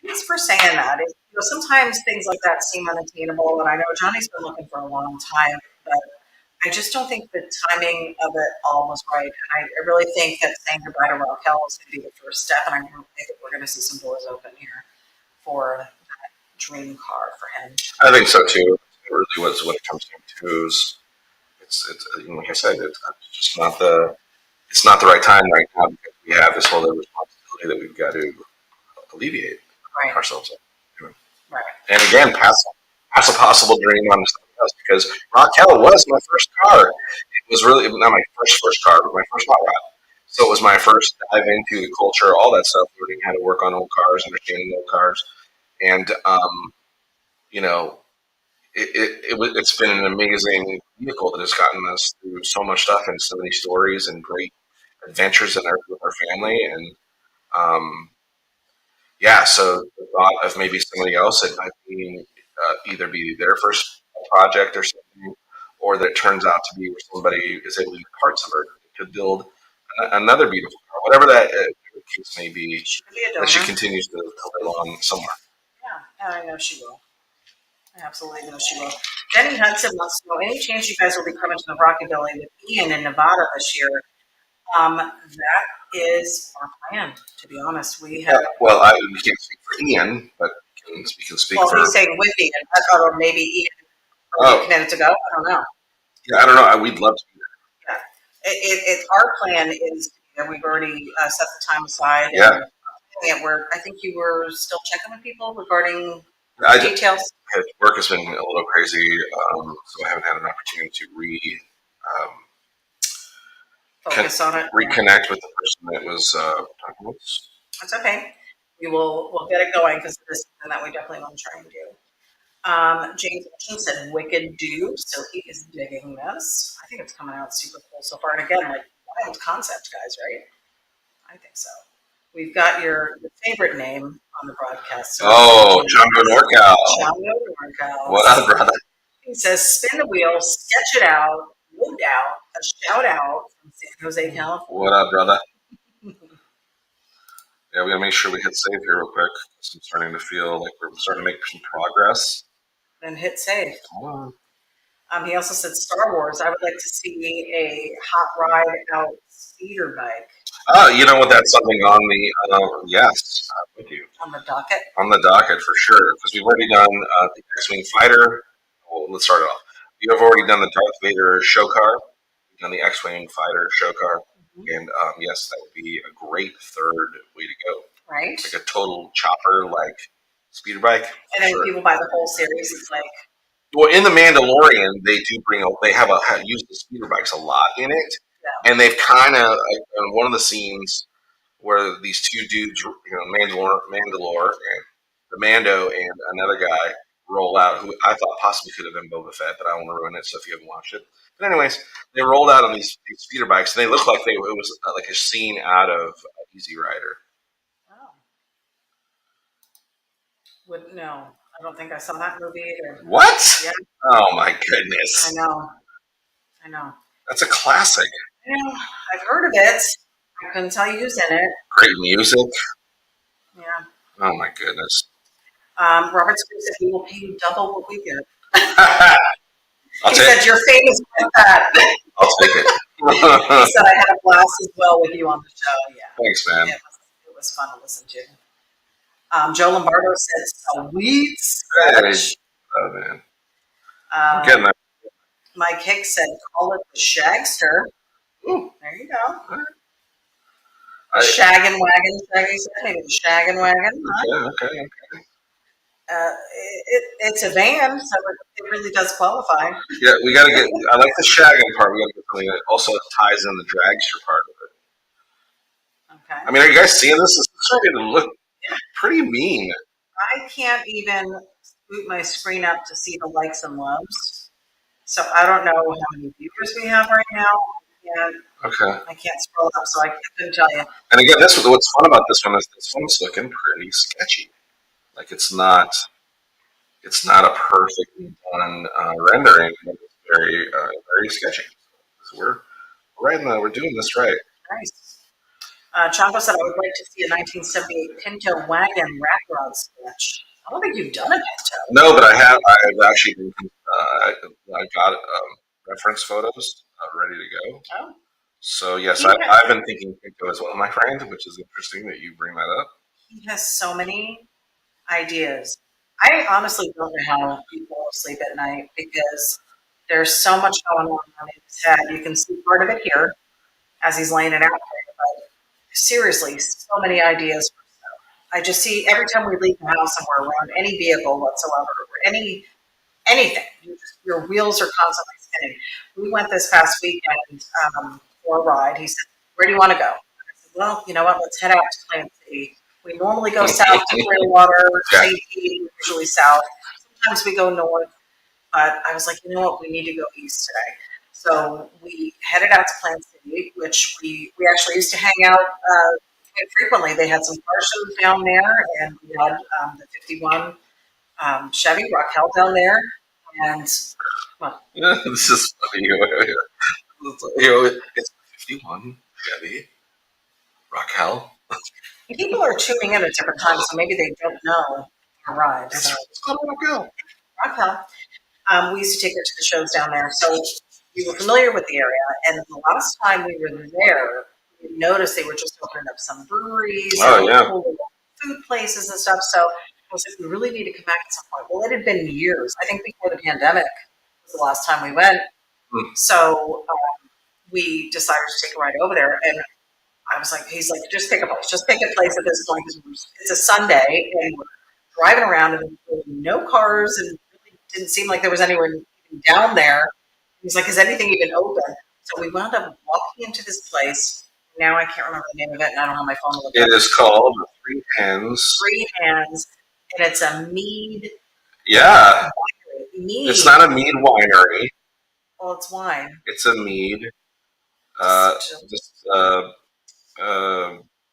Speaker 2: Thanks for saying that. Sometimes things like that seem unattainable, and I know Johnny's been looking for a long time, but I just don't think the timing of it all was right. And I really think that saying goodbye to Raquel is going to be the first step, and I really think that we're going to see some doors open here for that dream car for him.
Speaker 1: I think so too. It really was what it comes down to is it's like I said, it's just not the right time right now because we have this whole other responsibility that we've got to alleviate ourselves of.
Speaker 2: Right.
Speaker 1: And again, pass a possible dream on to something else because Raquel was my first car. It was really not my first car, but my first hot rod. So it was my first dive into the culture, all that stuff, learning how to work on old cars, understanding old cars, and you know, it's been an amazing vehicle that has gotten us through so much stuff and so many stories and great adventures with our family and um, yeah. So the thought of maybe somebody else that might be either be their first project or something, or that it turns out to be where somebody is able to use parts of it to build another beautiful car, whatever that case may be, that she continues to live on somewhere.
Speaker 2: Yeah, I know she will. I absolutely know she will. Jenny Hudson wants to know any chance you guys will be coming to the Rockabilly with Ian in Nevada this year. That is our plan, to be honest. We have.
Speaker 1: Well, we can't speak for Ian, but we can speak for.
Speaker 2: Well, he's saying with Ian. I thought, or maybe Ian committed to go. I don't know.
Speaker 1: Yeah, I don't know. We'd love to be
Speaker 2: there. Yeah, our plan is. We've already set the time aside.
Speaker 1: Yeah.
Speaker 2: And I think you were still checking with people regarding details.
Speaker 1: Work has been a little crazy, so I haven't had an opportunity to
Speaker 2: focus on it.
Speaker 1: Reconnect with the person that was talking with us.
Speaker 2: That's okay. We'll get it going because this is something that we definitely want to try and do. James said Wicked Do, so he is digging this. I think it's coming out super cool so far. And again, like wild concept, guys, right? I think so. We've got your favorite name on the broadcast. So
Speaker 1: Django NorCal.
Speaker 2: Django NorCal.
Speaker 1: What up, brother?
Speaker 2: He says, spin the wheel, sketch it out, no doubt, a shout out from San Jose, California.
Speaker 1: What up, brother? Yeah, we gotta make sure we hit save here real quick. I'm starting to feel like we're starting to make some progress.
Speaker 2: Then hit save.
Speaker 1: Come on.
Speaker 2: He also said Star Wars. I would like to see a hot ride out speeder bike.
Speaker 1: You know what? That's something on the yes. Thank you.
Speaker 2: On the docket.
Speaker 1: On the docket for sure, because we've already done the X-wing fighter. Well, let's start it off. You have already done the Darth Vader show car. You've done the X-wing fighter show car, and yes, that would be a great third way to go.
Speaker 2: Right.
Speaker 1: Like a total chopper, like speeder bike.
Speaker 2: And then people buy the whole series. It's like.
Speaker 1: Well, in the Mandalorian, they do they have use the speeder bikes a lot in it, and they've kind of in one of the scenes where these two dudes, Mandalore, and the Mando and another guy roll out, who I thought possibly could have been Boba Fett, but I don't want to ruin it. So if you haven't watched it, but anyways, they rolled out on these speeder bikes, and they look like it was like a scene out of Easy Rider.
Speaker 2: Oh. No. I don't think I saw that movie either.
Speaker 1: What?
Speaker 2: Yeah.
Speaker 1: Oh my goodness.
Speaker 2: I know.
Speaker 1: That's a classic.
Speaker 2: Yeah, I've heard of it. I couldn't tell you who's in it.
Speaker 1: Great music.
Speaker 2: Yeah.
Speaker 1: Oh my goodness.
Speaker 2: Robert said he will pay you double what we get. He said you're famous for that.
Speaker 1: I'll take it.
Speaker 2: He said I had a blast as well with you on the show. Yeah.
Speaker 1: Thanks, man.
Speaker 2: It was fun to listen to. Joe Lombardo says sweet.
Speaker 1: Oh man, we're getting there.
Speaker 2: Mike Hicks said, "Call it the Shagster."
Speaker 1: Ooh.
Speaker 2: There you go.
Speaker 1: Right.
Speaker 2: The Shaggin' Wagon, Shaggy said. Maybe the Shaggin' Wagon. Huh?
Speaker 1: Okay.
Speaker 2: It's a van, so it really does qualify.
Speaker 1: Yeah, we got to get. I like the shagging part. We got to get something that also ties in the dragster part of it.
Speaker 2: Okay.
Speaker 1: I mean, are you guys seeing this? It's starting to look pretty mean.
Speaker 2: I can't even scoot my screen up to see the likes and loves, so I don't know how many viewers we have right now.
Speaker 1: Okay.
Speaker 2: I can't scroll up, so I couldn't tell you.
Speaker 1: And again, what's fun about this one is this one's looking pretty sketchy. Like it's not a perfectly done rendering, but it's very sketchy. So we're doing this right.
Speaker 2: Nice. Chango said, "I would like to see a 1978 Pinto wagon rat rod sketch." I don't think you've done a Pinto.
Speaker 1: No, but I have. I've actually been. I got reference photos ready to go.
Speaker 2: Oh.
Speaker 1: So yes, I've been thinking Pinto as well, my friend, which is interesting that you bring that up.
Speaker 2: He has so many ideas. I honestly don't know how he falls asleep at night because there's so much going on in his head. You can see part of it here as he's laying it out there, but seriously, so many ideas. I just see every time we leave the house and we're around any vehicle whatsoever, or anything, your wheels are constantly spinning. We went this past weekend for a ride. He said, "Where do you want to go?" I said, "Well, you know what? Let's head out to Plant City. We normally go south to Clearwater, St. Pete, usually south. Sometimes we go north, but I was like, you know what? We need to go east today." So we headed out to Plant City, which we actually used to hang out quite frequently. They had some car shows down there, and we had the 51 Chevy Raquel down there, and well,
Speaker 1: This is funny. It's 51 Chevy Raquel.
Speaker 2: people are tuning in at different times, so maybe they don't know our ride. So
Speaker 1: It's called Raquel.
Speaker 2: Raquel, we used to take her to the shows down there, so we were familiar with the area. And the last time we were there, we noticed they were just opening up some breweries, cool food places and stuff. So I was like, we really need to come back at some point. Well, it had been years. I think before the pandemic was the last time we went. So we decided to take a ride over there, and I was like, he's like, just pick a place. Just pick a place at this point because it's a Sunday and we're driving around and there were no cars and it really didn't seem like there was anyone even down there. He's like, is anything even open? So we wound up walking into this place. Now I can't remember the name of it and I don't have my phone to look
Speaker 1: It is called Three Hands.
Speaker 2: Three Hands, and it's a mead.
Speaker 1: Yeah.
Speaker 2: Mead.
Speaker 1: It's not a mead winery.
Speaker 2: Well, it's wine.
Speaker 1: It's a mead.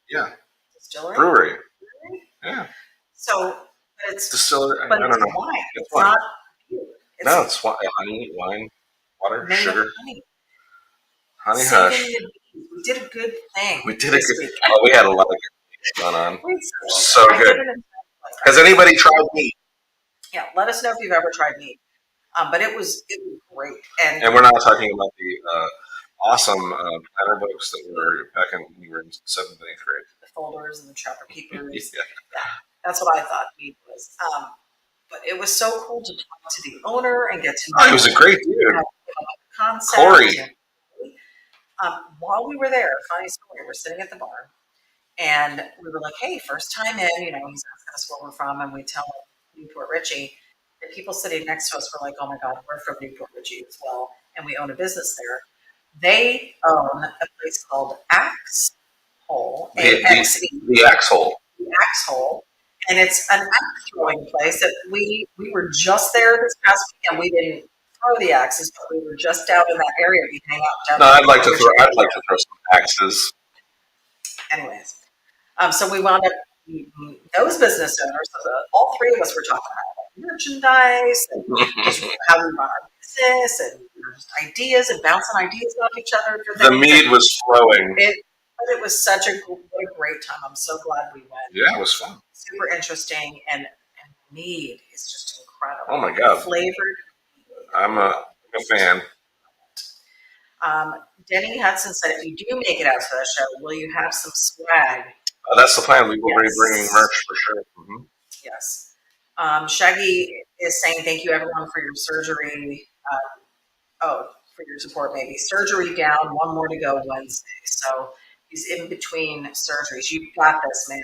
Speaker 1: Yeah.
Speaker 2: Distillery?
Speaker 1: Brewery. Yeah.
Speaker 2: So it's
Speaker 1: distillery.
Speaker 2: But
Speaker 1: I don't know.
Speaker 2: Wine.
Speaker 1: It's
Speaker 2: wine.
Speaker 1: Not
Speaker 2: beer.
Speaker 1: No, it's honey, wine, water, sugar. Honey
Speaker 2: Singing
Speaker 1: hush.
Speaker 2: We did a good thing.
Speaker 1: We did a good. Oh, we had a lot of good things going on. So
Speaker 2: I
Speaker 1: good. Has anybody tried meat?
Speaker 2: Yeah, let us know if you've ever tried meat. But it was great.
Speaker 1: And we're not talking about the awesome planner books that were back when we were in 7th and 8th grade.
Speaker 2: The folders and the chapter keepers.
Speaker 1: Yeah.
Speaker 2: That's what I thought meat was. But it was so cool to talk to the owner and get to know.
Speaker 1: Oh, he was a great dude.
Speaker 2: Concept.
Speaker 1: Corey.
Speaker 2: While we were there, funny story, we're sitting at the bar and we were like, hey, first time in, he's asking us where we're from, and we tell him Newport Richey. The people sitting next to us were like, oh my God, we're from Newport Richey as well, and we own a business there. They own a place called Axe Hole.
Speaker 1: The Axe Hole.
Speaker 2: The Axe Hole. And it's an axe throwing place that we were just there this past weekend. We didn't throw the axes, but we were just out in that area. We hang out down there.
Speaker 1: I'd like to throw some axes.
Speaker 2: Anyways, so we wound up meeting those business owners. So all three of us were talking about merchandise and just how we run our business and just ideas and bouncing ideas off each other.
Speaker 1: The mead was flowing.
Speaker 2: But it was such a great time. I'm so glad we went.
Speaker 1: Yeah, it was fun. Super
Speaker 2: interesting, and mead is just incredible.
Speaker 1: Oh my God.
Speaker 2: Flavored.
Speaker 1: I'm a fan.
Speaker 2: Denny Hudson said, if you do make it out to the show, will you have some swag?
Speaker 1: That's the plan. We will be bringing merch for sure. Mm-hmm.
Speaker 2: Yes. Shaggy is saying thank you everyone for your surgery. For your support, maybe. Surgery down, one more to go Wednesday. So he's in between surgeries. You've got this, man.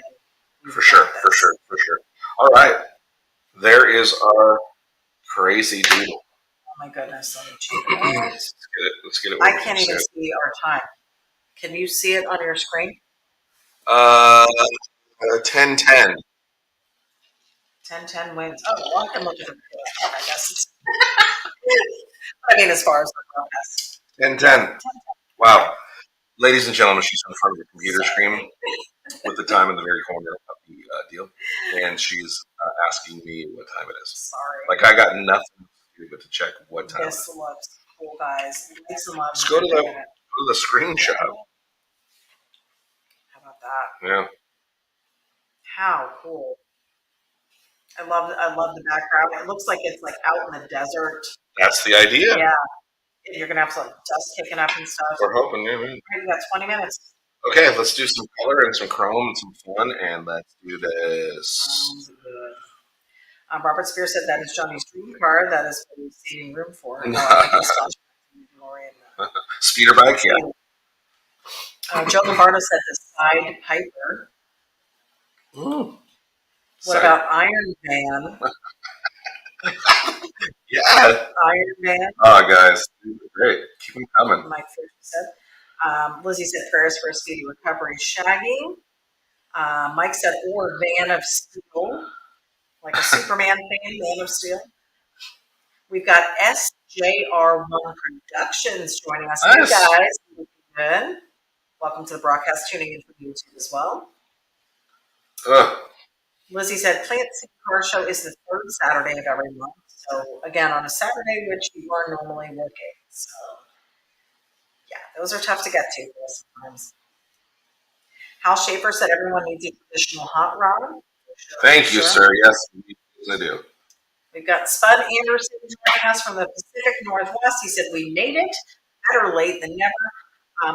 Speaker 1: For sure, for sure, for sure. All right. There is our crazy doodle.
Speaker 2: Oh my goodness. Let me check it out.
Speaker 1: Let's get it.
Speaker 2: I can't even see our time. Can you see it on your screen?
Speaker 1: 10:10.
Speaker 2: 10-10 wins. Oh, well, I can look at it. I guess. I mean, as far as the broadcast.
Speaker 1: 10:10. Wow. Ladies and gentlemen, she's in front of the computer screen with the time in the very corner of the deal. And she's asking me what time it is.
Speaker 2: Sorry.
Speaker 1: Like, I got nothing to do but to check what time
Speaker 2: this
Speaker 1: it is.
Speaker 2: looks cool, guys.
Speaker 1: Let's go to the screenshot.
Speaker 2: How about that?
Speaker 1: Yeah.
Speaker 2: How cool. I love the background. It looks like it's like out in the desert.
Speaker 1: That's the idea.
Speaker 2: Yeah. And you're gonna have some dust kicking up and stuff.
Speaker 1: We're hoping, yeah, man.
Speaker 2: We got 20 minutes.
Speaker 1: Okay, let's do some color and some chrome and some fun, and let's do this.
Speaker 2: Robert Spear said that is Johnny's dream car. That is what he's saving room for.
Speaker 1: Speeder bike, yeah.
Speaker 2: Joe Lombardo said the side Piper.
Speaker 1: Ooh.
Speaker 2: What about Iron Man?
Speaker 1: Yeah.
Speaker 2: Iron Man.
Speaker 1: Oh, guys. Great. Keep them coming.
Speaker 2: Mike Fisher said. Lizzie said prayers for a speedy recovery. Shaggy. Mike said, or Van of Steel. Like a Superman fan, Man of Steel. We've got SJR1 Productions joining us. Nice. Hey, guys. Good. Welcome to the broadcast. Tuning in from YouTube as well. Lizzie said, Plant City Car Show is the third Saturday of every month. So, again, on a Saturday, which you are normally working. So, yeah, those are tough to get to sometimes. Hal Schaefer said everyone needs a traditional hot rod.
Speaker 1: Thank you, sir. Yes, I do.
Speaker 2: We've got Spud Anderson joining us from the Pacific Northwest. He said, we made it. Better late than never.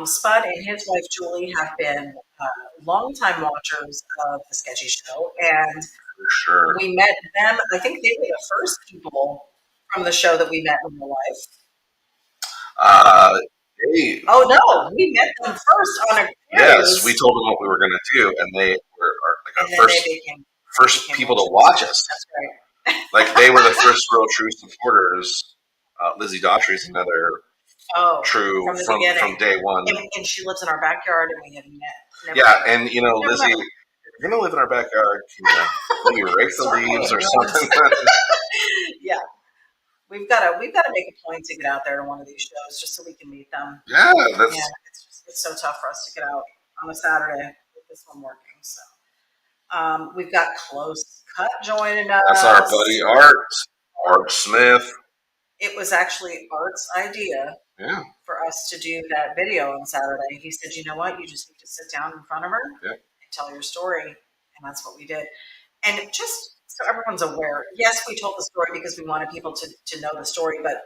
Speaker 2: Spud and his wife, Julie, have been longtime watchers of the Sketchy Show. And
Speaker 1: sure.
Speaker 2: We met them. I think they were the first people from the show that we met in real life. Oh, no. We met them first on a cruise.
Speaker 1: Yes, we told them what we were going to do, and they were like our first people to watch us.
Speaker 2: That's right.
Speaker 1: Like, they were the first real true supporters. Lizzie Daughtry is another true from day one.
Speaker 2: And she lives in our backyard, and we had met.
Speaker 1: Yeah, and, you know, Lizzie, if you're going to live in our backyard, can you maybe rake the leaves or something?
Speaker 2: Yeah. We've got to make a point to get out there to one of these shows just so we can meet them.
Speaker 1: Yeah,
Speaker 2: it's so tough for us to get out on a Saturday with this one working. So we've got Close Cut joining us.
Speaker 1: That's our buddy Art Smith.
Speaker 2: It was actually Art's idea for us to do that video on Saturday. He said, you know what, you just need to sit down in front of her and tell your story. And that's what we did. And just so everyone's aware, yes, we told the story because we wanted people to know the story, but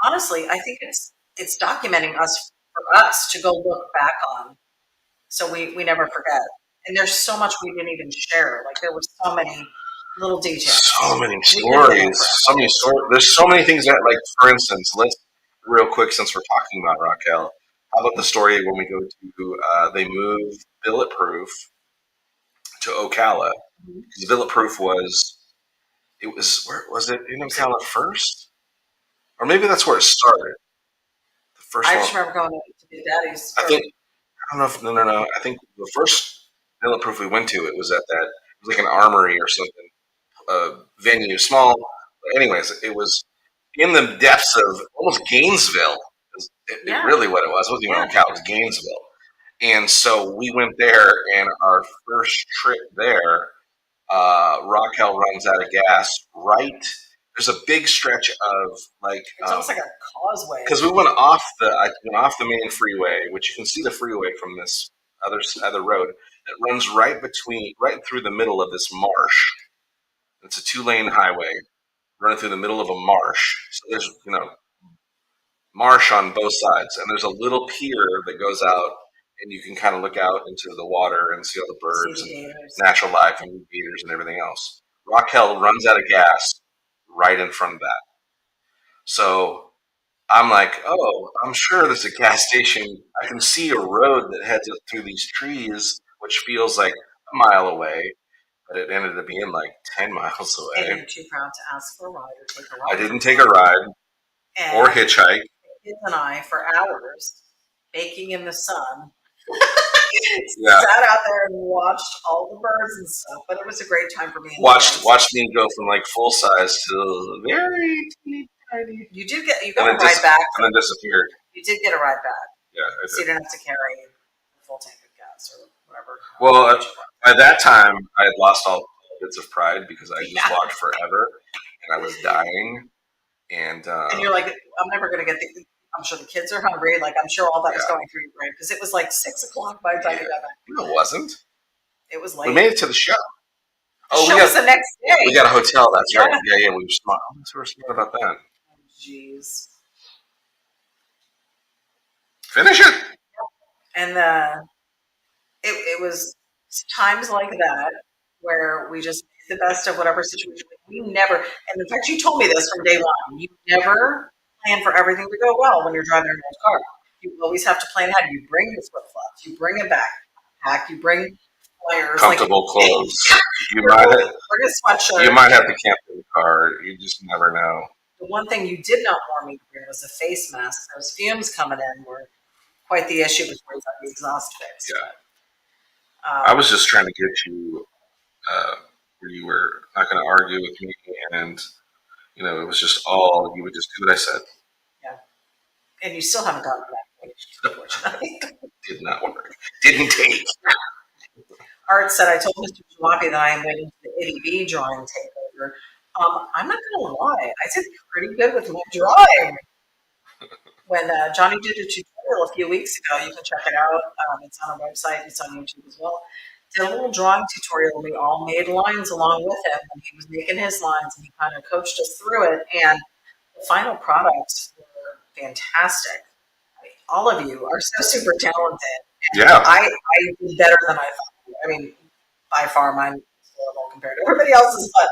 Speaker 2: honestly, I think it's documenting us for us to go look back on, so we never forget. And there's so much we didn't even share. Like, there were so many little details.
Speaker 1: So many stories. There's so many things that, like, for instance, let's real quick, since we're talking about Raquel, how about the story when we go to they move Bulletproof to Ocala? Because Bulletproof where was it in Ocala first? Or maybe that's where it started. The first
Speaker 2: I just remember going to Big Daddy's.
Speaker 1: I don't know if, no. I think the first Bulletproof we went to, it was like an armory or something, venue, small. But anyways, it was in the depths of almost Gainesville. It really what it was. It wasn't even Ocala, it was Gainesville. And so we went there, and our first trip there, Raquel runs out of gas. There's a big stretch of like
Speaker 2: it's almost like a causeway.
Speaker 1: Because I went off the main freeway, which you can see the freeway from this other road that runs right through the middle of this marsh. It's a 2-lane highway running through the middle of a marsh. So there's marsh on both sides, and there's a little pier that goes out. And you can kind of look out into the water and see all the birds and natural life and gators and everything else. Raquel runs out of gas right in front of that. So I'm like, oh, I'm sure there's a gas station. I can see a road that heads up through these trees, which feels like a mile away, but it ended up being like 10 miles
Speaker 2: And
Speaker 1: away.
Speaker 2: you're too proud to ask for a ride or take a
Speaker 1: I
Speaker 2: ride.
Speaker 1: didn't take a ride or
Speaker 2: And
Speaker 1: hitchhike.
Speaker 2: the kids and I, for hours, baking in the sun,
Speaker 1: Yeah,
Speaker 2: sat out there and watched all the birds and stuff. But it was a great time for me. And
Speaker 1: watched me go from like full size to very teeny tiny,
Speaker 2: You got a ride back.
Speaker 1: and then disappeared.
Speaker 2: You did get a ride back,
Speaker 1: Yeah, I
Speaker 2: so you
Speaker 1: did.
Speaker 2: didn't have to carry a full tank of gas or whatever.
Speaker 1: Well, by that time, I had lost all bits of pride because I just walked forever and I was dying. And
Speaker 2: you're like, I'm never going to get the. I'm sure the kids are hungry. Like, I'm sure all that was going through your brain because it was like 6 o'clock by the time you got back.
Speaker 1: No, it wasn't.
Speaker 2: It was late.
Speaker 1: We made it to the show.
Speaker 2: The show was the next day.
Speaker 1: We got a hotel. That's right. Yeah, we were smart. We were smart about that.
Speaker 2: Jeez.
Speaker 1: Finish it.
Speaker 2: And it was times like that where we just made the best of whatever situation. We never, and in fact, you told me this from day one. You never plan for everything to go well when you're driving an old car. You always have to plan ahead. You bring your flip flops. You bring a backpack. You bring flyers.
Speaker 1: Comfortable clothes. You
Speaker 2: bring a sweatshirt.
Speaker 1: You might have to camp in the car. You just never know.
Speaker 2: The one thing you did not warn me to bring was a face mask. Those fumes coming in were quite the issue before you got the exhaust fixed.
Speaker 1: Yeah. I was just trying to get you where you were not going to argue with me, and it was just all you would just do what I said.
Speaker 2: Yeah, and you still haven't gotten that, unfortunately.
Speaker 1: Did not work. Didn't take.
Speaker 2: Art said, "I told Mr. Jalopy that I am waiting for the ity-B drawing takeover." I'm not going to lie, I did pretty good with my drawing. When Johnny did a tutorial a few weeks ago, you can check it out. It's on our website. It's on YouTube as well. Did a little drawing tutorial. We all made lines along with him, and he was making his lines, and he kind of coached us through it. And the final products were fantastic. I mean, all of you are so super talented. And
Speaker 1: yeah,
Speaker 2: I did better than I thought. I mean, by far, mine was horrible compared to everybody else's, but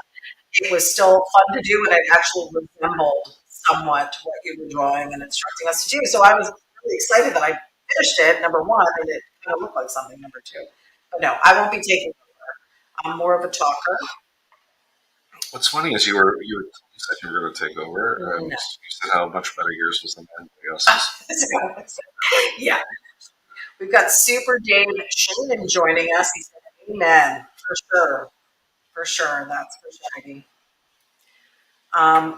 Speaker 2: it was still fun to do, and it actually resembled somewhat what you were drawing and instructing us to do. So I was really excited that I finished it, number one, and it kind of looked like something, number two. But no, I won't be taking over. I'm more of a talker.
Speaker 1: What's funny is you said you were going to take over. You said how much better yours was than anybody else's.
Speaker 2: Yeah. We've got Super Dave Sheenan joining us. He said, amen, for sure. For sure, that's for Shaggy.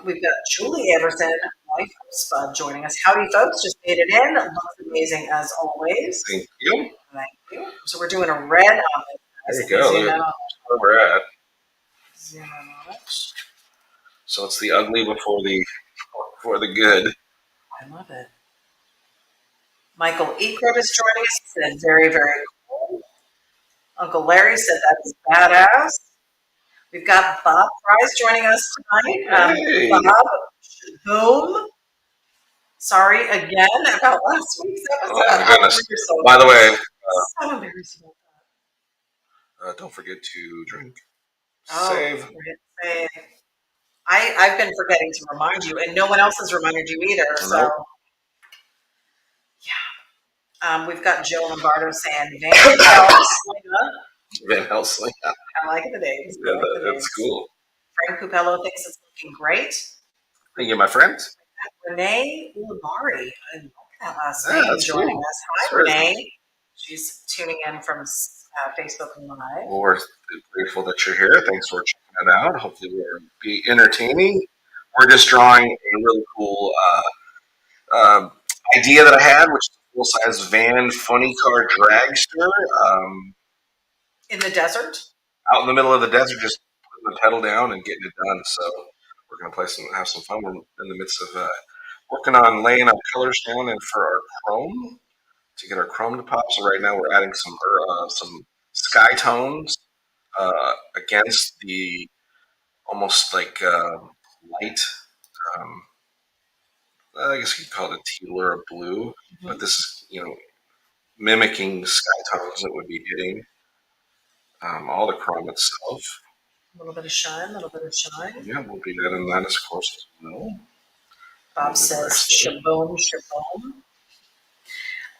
Speaker 2: We've got Julie Anderson, wife of Spud, joining us. Howdy, folks. Just made it in. Looks amazing as always.
Speaker 1: Thank you.
Speaker 2: Thank you. So we're doing a red on it.
Speaker 1: There you go. That's where we're at.
Speaker 2: Zoom in on it.
Speaker 1: So it's the ugly before the good.
Speaker 2: I love it. Michael Ekrod is joining us. He said, very, very cool. Uncle Larry said that is badass. We've got Bob Price joining us tonight.
Speaker 1: Hey.
Speaker 2: Bob, boom. Sorry again about last week's episode.
Speaker 1: Oh my goodness. By the way,
Speaker 2: so embarrassed about
Speaker 1: that. Don't forget to drink.
Speaker 2: Save. I've been forgetting to remind you, and no one else has reminded you either. So, yeah. We've got Joe Lombardo saying Van Helslinger.
Speaker 1: Van Helslinger.
Speaker 2: I like the names.
Speaker 1: Yeah, that's cool.
Speaker 2: Frank Pupello thinks it's looking great.
Speaker 1: Thank you, my friends.
Speaker 2: Renee Ulabari, I love that last name, joining us. Hi, Renee. She's tuning in from Facebook Live.
Speaker 1: Well, we're grateful that you're here. Thanks for checking it out. Hopefully, we'll be entertaining. We're just drawing a really cool idea that I had, which is a full-size van funny car dragster.
Speaker 2: In the desert?
Speaker 1: Out in the middle of the desert, just putting the pedal down and getting it done. So we're going to have some fun. We're in the midst of working on laying our colors down and for our chrome to get our chrome to pop. So right now we're adding some sky tones against the almost like light. I guess you could call it a teal or a blue, but this is mimicking sky tones that would be hitting all the chrome itself.
Speaker 2: A little bit of shine, a little bit of shine.
Speaker 1: Yeah, we'll be adding that, of course, as well.
Speaker 2: Bob says, shaboom, shaboom.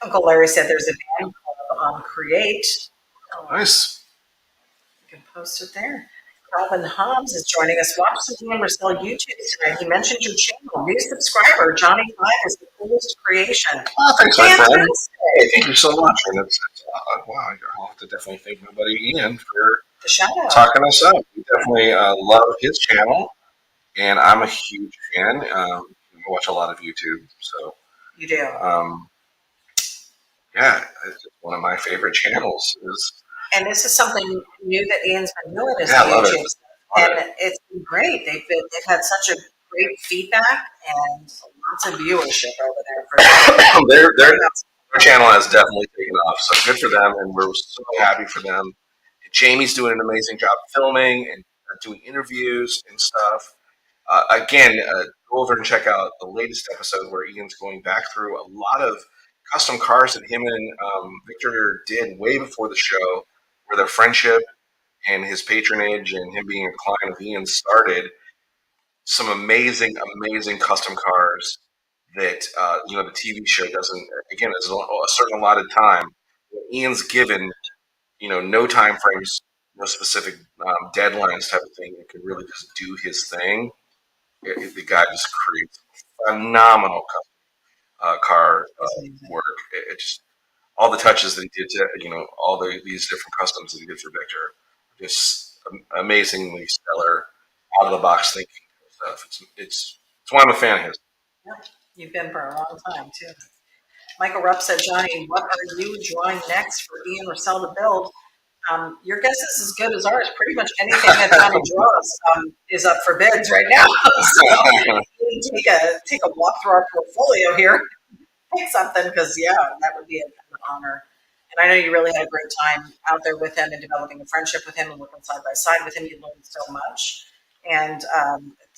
Speaker 2: Uncle Larry said there's a band club on Create.
Speaker 1: Nice.
Speaker 2: You can post it there. Calvin Hobbs is joining us. Watch some Marcel YouTube tonight. He mentioned your channel. New subscriber, Johnny 5 is the coolest creation.
Speaker 1: Oh, thanks, my friend. Hey, thank you so much. And wow, I'll have to definitely thank my buddy Ian for
Speaker 2: the shout out.
Speaker 1: Talking us up. We definitely love his channel, and I'm a huge fan. I watch a lot of YouTube, so
Speaker 2: you do.
Speaker 1: Yeah, it's one of my favorite channels.
Speaker 2: And this is something new that Ian's been doing is
Speaker 1: YouTube
Speaker 2: stuff, and it's been great. They've had such a great feedback and lots of viewership over there. For
Speaker 1: their channel has definitely taken off, so good for them, and we're so happy for them. Jamie's doing an amazing job filming and doing interviews and stuff. Again, go over and check out the latest episode where Ian's going back through a lot of custom cars that him and Victor did way before the show, where their friendship and his patronage and him being a client of Ian started. Some amazing, amazing custom cars that the TV show doesn't. Again, it's a certain allotted time. Ian's given no time frames, no specific deadlines type of thing. It can really just do his thing. The guy just creates phenomenal car work. It just all the touches that he did to all these different customs that he did for Victor, just amazingly stellar, out of the box thinking stuff. It's why I'm a fan of his.
Speaker 2: Yeah, you've been for a long time too. Michael Rupp said, Johnny, what are you drawing next for Ian Russell to build? Your guess is as good as ours. Pretty much anything that Johnny draws is up for bids right now. So take a walk through our portfolio here, pick something, because that would be an honor. And I know you really had a great time out there with him and developing a friendship with him and working side by side with him. You learned so much, and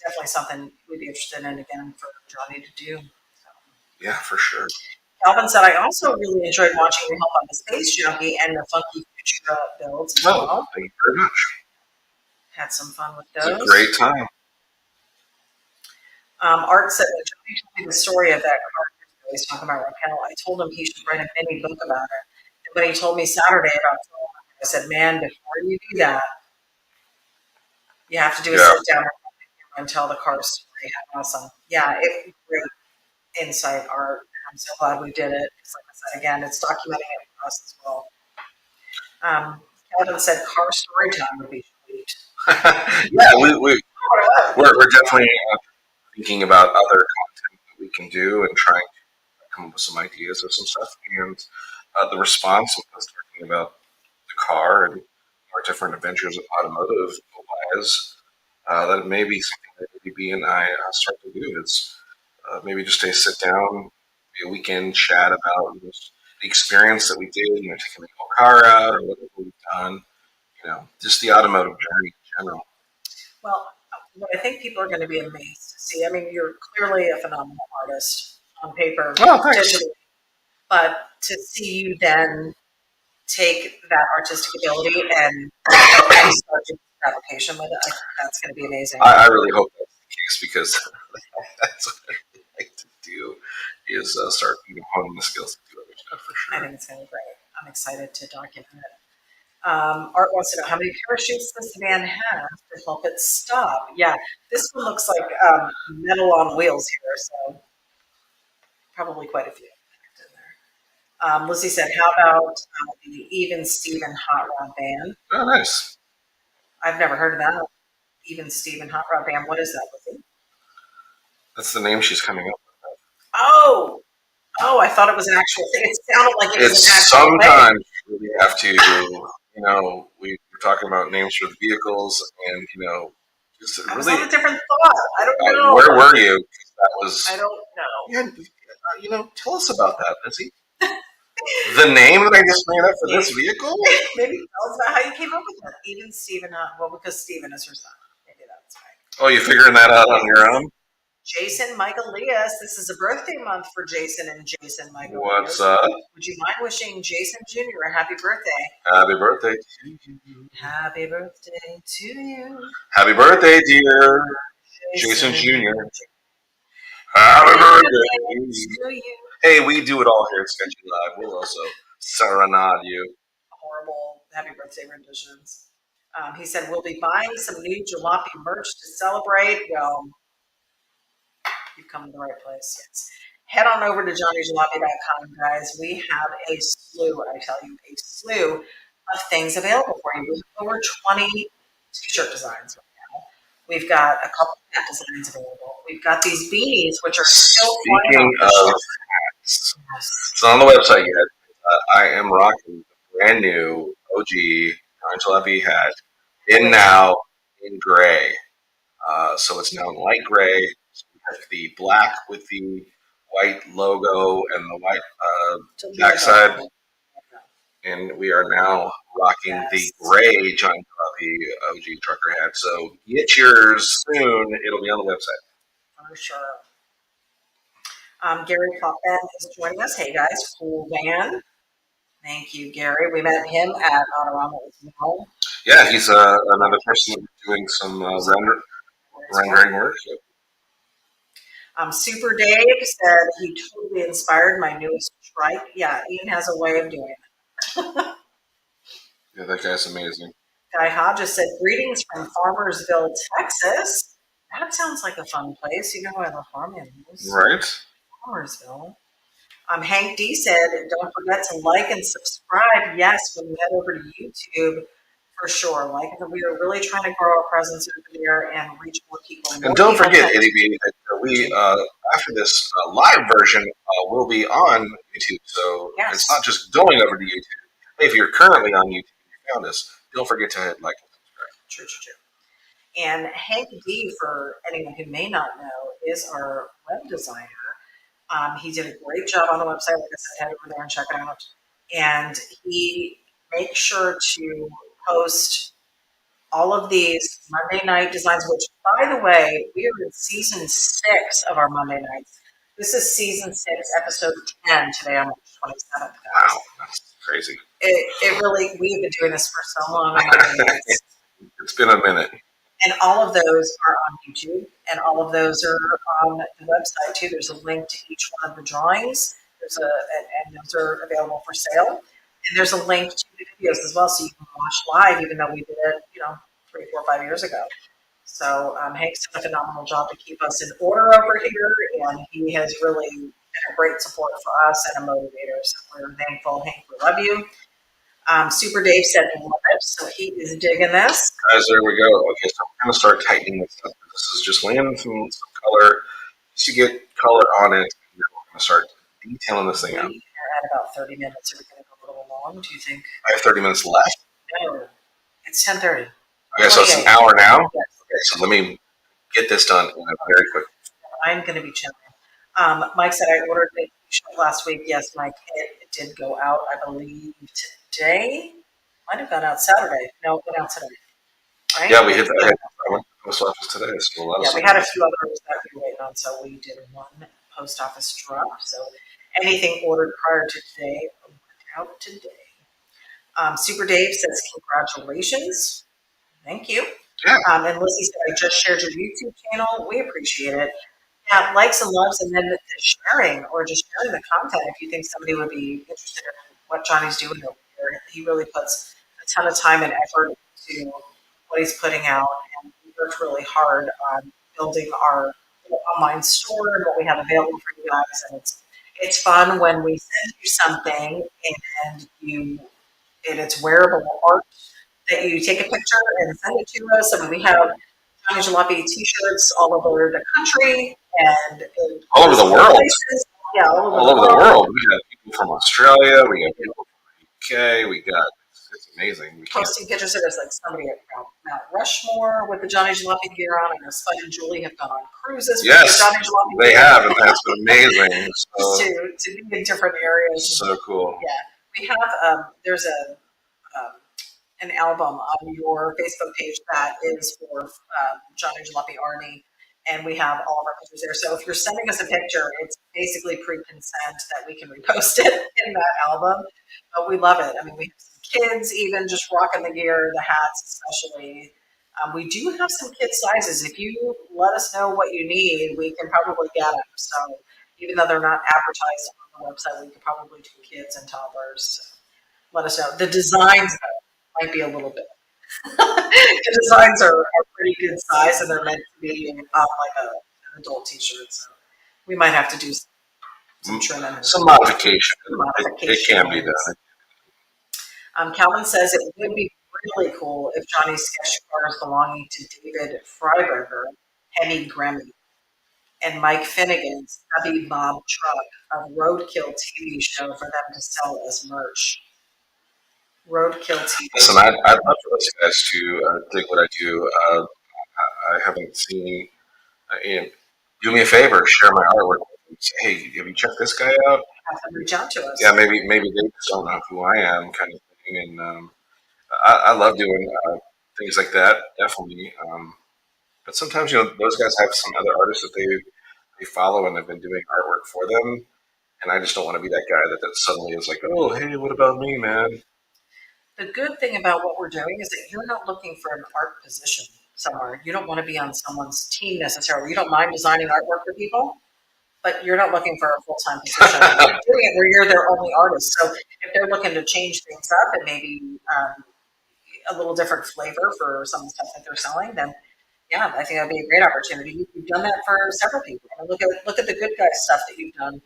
Speaker 2: definitely something we'd be interested in again for Johnny to do. So.
Speaker 1: Yeah, for sure.
Speaker 2: Calvin said, I also really enjoyed watching you help on the Space Junkie and the Funky Futura builds as well.
Speaker 1: Thank you very much.
Speaker 2: Had some fun with those.
Speaker 1: It's a great time.
Speaker 2: Art said, Johnny told me the story of that car. He's talking about Raquel. I told him he should write a mini book about it. And when he told me Saturday about it, I said, man, before you do that, you have to do a sit down and tell the car story. Awesome. Yeah, it was great insight, Art. I'm so glad we did it. Like I said, again, it's documenting it for us as well. Calvin said car story time would be sweet.
Speaker 1: Yeah, we're definitely thinking about other content that we can do and trying to come up with some ideas of some stuff. And the response of us talking about the car and our different adventures of automotive wise, that may be something that ity-B and I start to do. It's maybe just a sit down, a weekend chat about the experience that we did, taking the whole car out or whatever we've done, just the automotive journey in general.
Speaker 2: Well, what I think people are going to be amazed to see, I mean, you're clearly a phenomenal artist on paper, digitally, but to see you then take that artistic ability and start doing application with it, I think that's going to be amazing.
Speaker 1: I really hope that's the case, because that's what I'd like to do, is start honing the skills to do other stuff for sure.
Speaker 2: I think it's going to be great. I'm excited to document it. Art wants to know how many parachutes does the van have to help it stop? Yeah, this one looks like metal on wheels here, so probably quite a few in there. Lizzie said, how about the Even Steven Hot Rod Van?
Speaker 1: Oh, nice.
Speaker 2: I've never heard of that. Even Steven Hot Rod Van. What is that, Lizzie?
Speaker 1: That's the name she's coming up with.
Speaker 2: Oh, I thought it was an actual thing. It sounded like it was an actual thing.
Speaker 1: Sometimes you really have to, we're talking about names for the vehicles, and, just
Speaker 2: I was
Speaker 1: really.
Speaker 2: on a different thought. I don't know.
Speaker 1: Where were you? That was.
Speaker 2: I don't know.
Speaker 1: Yeah, tell us about that, Lizzie. The name that I just made up for this vehicle?
Speaker 2: Maybe tell us about how you came up with it. Even Steven, because Steven is her son. Maybe that's right.
Speaker 1: Oh, you figuring that out on your own?
Speaker 2: Jason Michaelias. This is a birthday month for Jason and Jason Michaelias.
Speaker 1: What's up?
Speaker 2: Would you mind wishing Jason Jr. a happy birthday?
Speaker 1: Happy birthday to you.
Speaker 2: Happy birthday to you.
Speaker 1: Happy birthday, dear Jason Jr. Happy birthday to you. Hey, we do it all here at Sketchy Live. We'll also serenade you.
Speaker 2: Horrible happy birthday renditions. He said, we'll be buying some new Jalopy merch to celebrate. Well, you've come to the right place, yes. Head on over to johnnyjalopy.com, guys. We have a slew, I tell you, a slew of things available for you. We have over 20 t-shirt designs right now. We've got a couple hat designs available. We've got these beanies, which are still
Speaker 1: Speaking of hats, it's not on the website yet. I am rocking the brand new OG Jalopy hat in now in gray. So it's now in light gray. So we have the black with the white logo and the white backside. And we are now rocking the gray John Coffee OG trucker hat. So get yours soon. It'll be on the website.
Speaker 2: For sure. Gary Poppin is joining us. Hey guys, cool van. Thank you, Gary. We met him at Autorama as well.
Speaker 1: Yeah, he's another person doing some rendering work.
Speaker 2: Super Dave said he totally inspired my newest trike. Yeah, Ian has a way of doing it.
Speaker 1: Yeah, that guy's amazing.
Speaker 2: Guy Hodges said, greetings from Farmersville, Texas. That sounds like a fun place. You know, I love farm animals.
Speaker 1: Right.
Speaker 2: Farmersville. Hank D said, don't forget to like and subscribe. Yes, when you head over to YouTube, for sure. Like, we are really trying to grow our presence over there and reach more people.
Speaker 1: And don't forget, ity-B, that we, after this live version, will be on YouTube. So it's not just going over to YouTube. If you're currently on YouTube and you found us, don't forget to hit like and subscribe.
Speaker 2: True. And Hank D, for anyone who may not know, is our web designer. He did a great job on the website. Like I said, head over there and check it out. And he makes sure to post all of these Monday night designs, which, by the way, we are in season 6 of our Monday nights. This is season 6, episode 10 today on March 27th.
Speaker 1: Wow, that's crazy.
Speaker 2: It really, we've been doing this for so long.
Speaker 1: It's been a minute.
Speaker 2: And all of those are on YouTube, and all of those are on the website too. There's a link to each one of the drawings. And those are available for sale. And there's a link to the videos as well, so you can watch live, even though we did it, 3, 4, 5 years ago. So Hank's done a phenomenal job to keep us in order over here, and he has really been a great support for us and a motivator. So we're thankful, Hank. We love you. Super Dave said love it, so he is digging this.
Speaker 1: Guys, there we go. Okay, so I'm going to start tightening this up. This is just laying some color, just to get color on it, and then we're going to start detailing this thing out.
Speaker 2: We are at about 30 minutes. Are we going to go a little long, do you think?
Speaker 1: I have 30 minutes left.
Speaker 2: No, it's 10:30.
Speaker 1: Okay, so it's an hour now? Yes. Okay, so let me get this done very quick.
Speaker 2: I'm going to be chilling. Mike said I ordered a t-shirt last week. Yes, Mike, it did go out, I believe, today. Might have gone out Saturday. No, it went out today. Right?
Speaker 1: Yeah, we hit that. I went to the post office today. So
Speaker 2: we had a few others that we were waiting on, so we did one post office drop. So anything ordered prior to today went out today. Super Dave says, congratulations. Thank you.
Speaker 1: Yeah.
Speaker 2: And Lizzie said, I just shared your YouTube channel. We appreciate it. Yeah, likes and loves, and then the sharing or just sharing the content if you think somebody would be interested in what Johnny's doing over here. He really puts a ton of time and effort into what he's putting out, and he worked really hard on building our online store and what we have available for you guys. And it's fun when we send you something and it's wearable art that you take a picture and send it to us. I mean, we have Johnny Jalopy t-shirts all over the country and
Speaker 1: all over the world.
Speaker 2: Places. Yeah,
Speaker 1: all over the world. We got people from Australia. We got people from the UK. We got it's amazing. We
Speaker 2: posting pictures of us like somebody at Mount Rushmore with the Johnny Jalopy gear on. I know Spud and Julie have gone on cruises.
Speaker 1: Yes,
Speaker 2: with the Johnny Jalopy
Speaker 1: they have, and that's amazing. So,
Speaker 2: to be in different areas.
Speaker 1: So cool.
Speaker 2: Yeah, we have. There's an album on your Facebook page that is for Johnny Jalopy Army, and we have all of our pictures there. So if you're sending us a picture, it's basically pre-consent that we can repost it in that album. But we love it. I mean, we have some kids even just rocking the gear, the hats especially. We do have some kid sizes. If you let us know what you need, we can probably get them. So even though they're not advertised on the website, we could probably do kids and toddlers. So let us know. The designs though, might be a little bit. The designs are pretty good size, and they're meant to be an adult T-shirt. So we might have to do some trimming,
Speaker 1: some modification. It can be
Speaker 2: modifications.
Speaker 1: done.
Speaker 2: Calvin says it would be really cool if Johnny's sketch cars belonging to David Freiberger, Henny Gremmy, and Mike Finnegan's Stubby Bob Truck, a Roadkill TV show for them to sell as merch. Roadkill TV.
Speaker 1: Listen, I'd love for those guys to dig what I do. I haven't seen. Do me a favor, share my artwork with them. Say, hey, have you checked this guy out?
Speaker 2: Have them reach out to us.
Speaker 1: Yeah, maybe they just don't know who I am, kind of thing. And I love doing things like that, definitely. But sometimes those guys have some other artists that they follow and have been doing artwork for them, and I just don't want to be that guy that suddenly is like, oh, hey, what about me, man?
Speaker 2: The good thing about what we're doing is that you're not looking for an art position somewhere. You don't want to be on someone's team necessarily. You don't mind designing artwork for people, but you're not looking for a full-time position. You're doing it where you're their only artist. So if they're looking to change things up and maybe a little different flavor for some of the stuff that they're selling, then yeah, I think that'd be a great opportunity. You've done that for several people. I mean, look at the good guys stuff that you've done.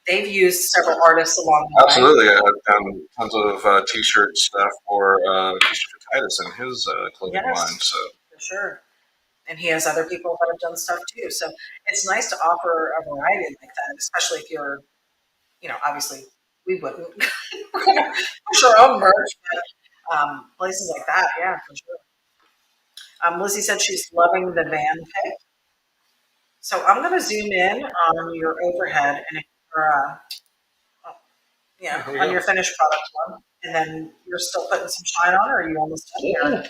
Speaker 2: They've used several artists along the way.
Speaker 1: Absolutely, I've done tons of T-shirt stuff for T-shirt for Titus and his clothing line. So
Speaker 2: for sure. And he has other people that have done stuff too. So it's nice to offer a variety like that, especially if you're, obviously we wouldn't push our own merch, but places like that, yeah, for sure. Lizzie said she's loving the van pick. So I'm going to zoom in on your overhead and on your finished product one, and then you're still putting some shine on, or are you almost done here?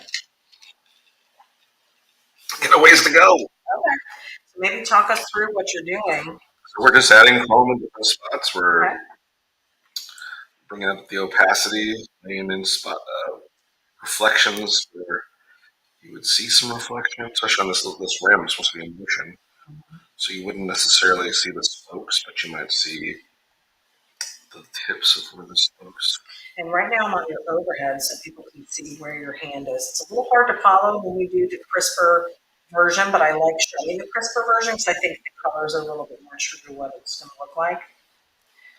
Speaker 1: Got a ways to go.
Speaker 2: Okay. So maybe talk us through what you're doing.
Speaker 1: So we're just adding chrome in different spots. We're bringing up the opacity, laying in spot reflections where you would see some reflection, especially on this rim. It's supposed to be in motion, so you wouldn't necessarily see the spokes, but you might see the tips of where the spokes.
Speaker 2: And right now I'm on your overhead so people can see where your hand is. It's a little hard to follow when we do the crisper version, but I like showing the crisper version because I think the colors are a little bit more true to what it's going to look like.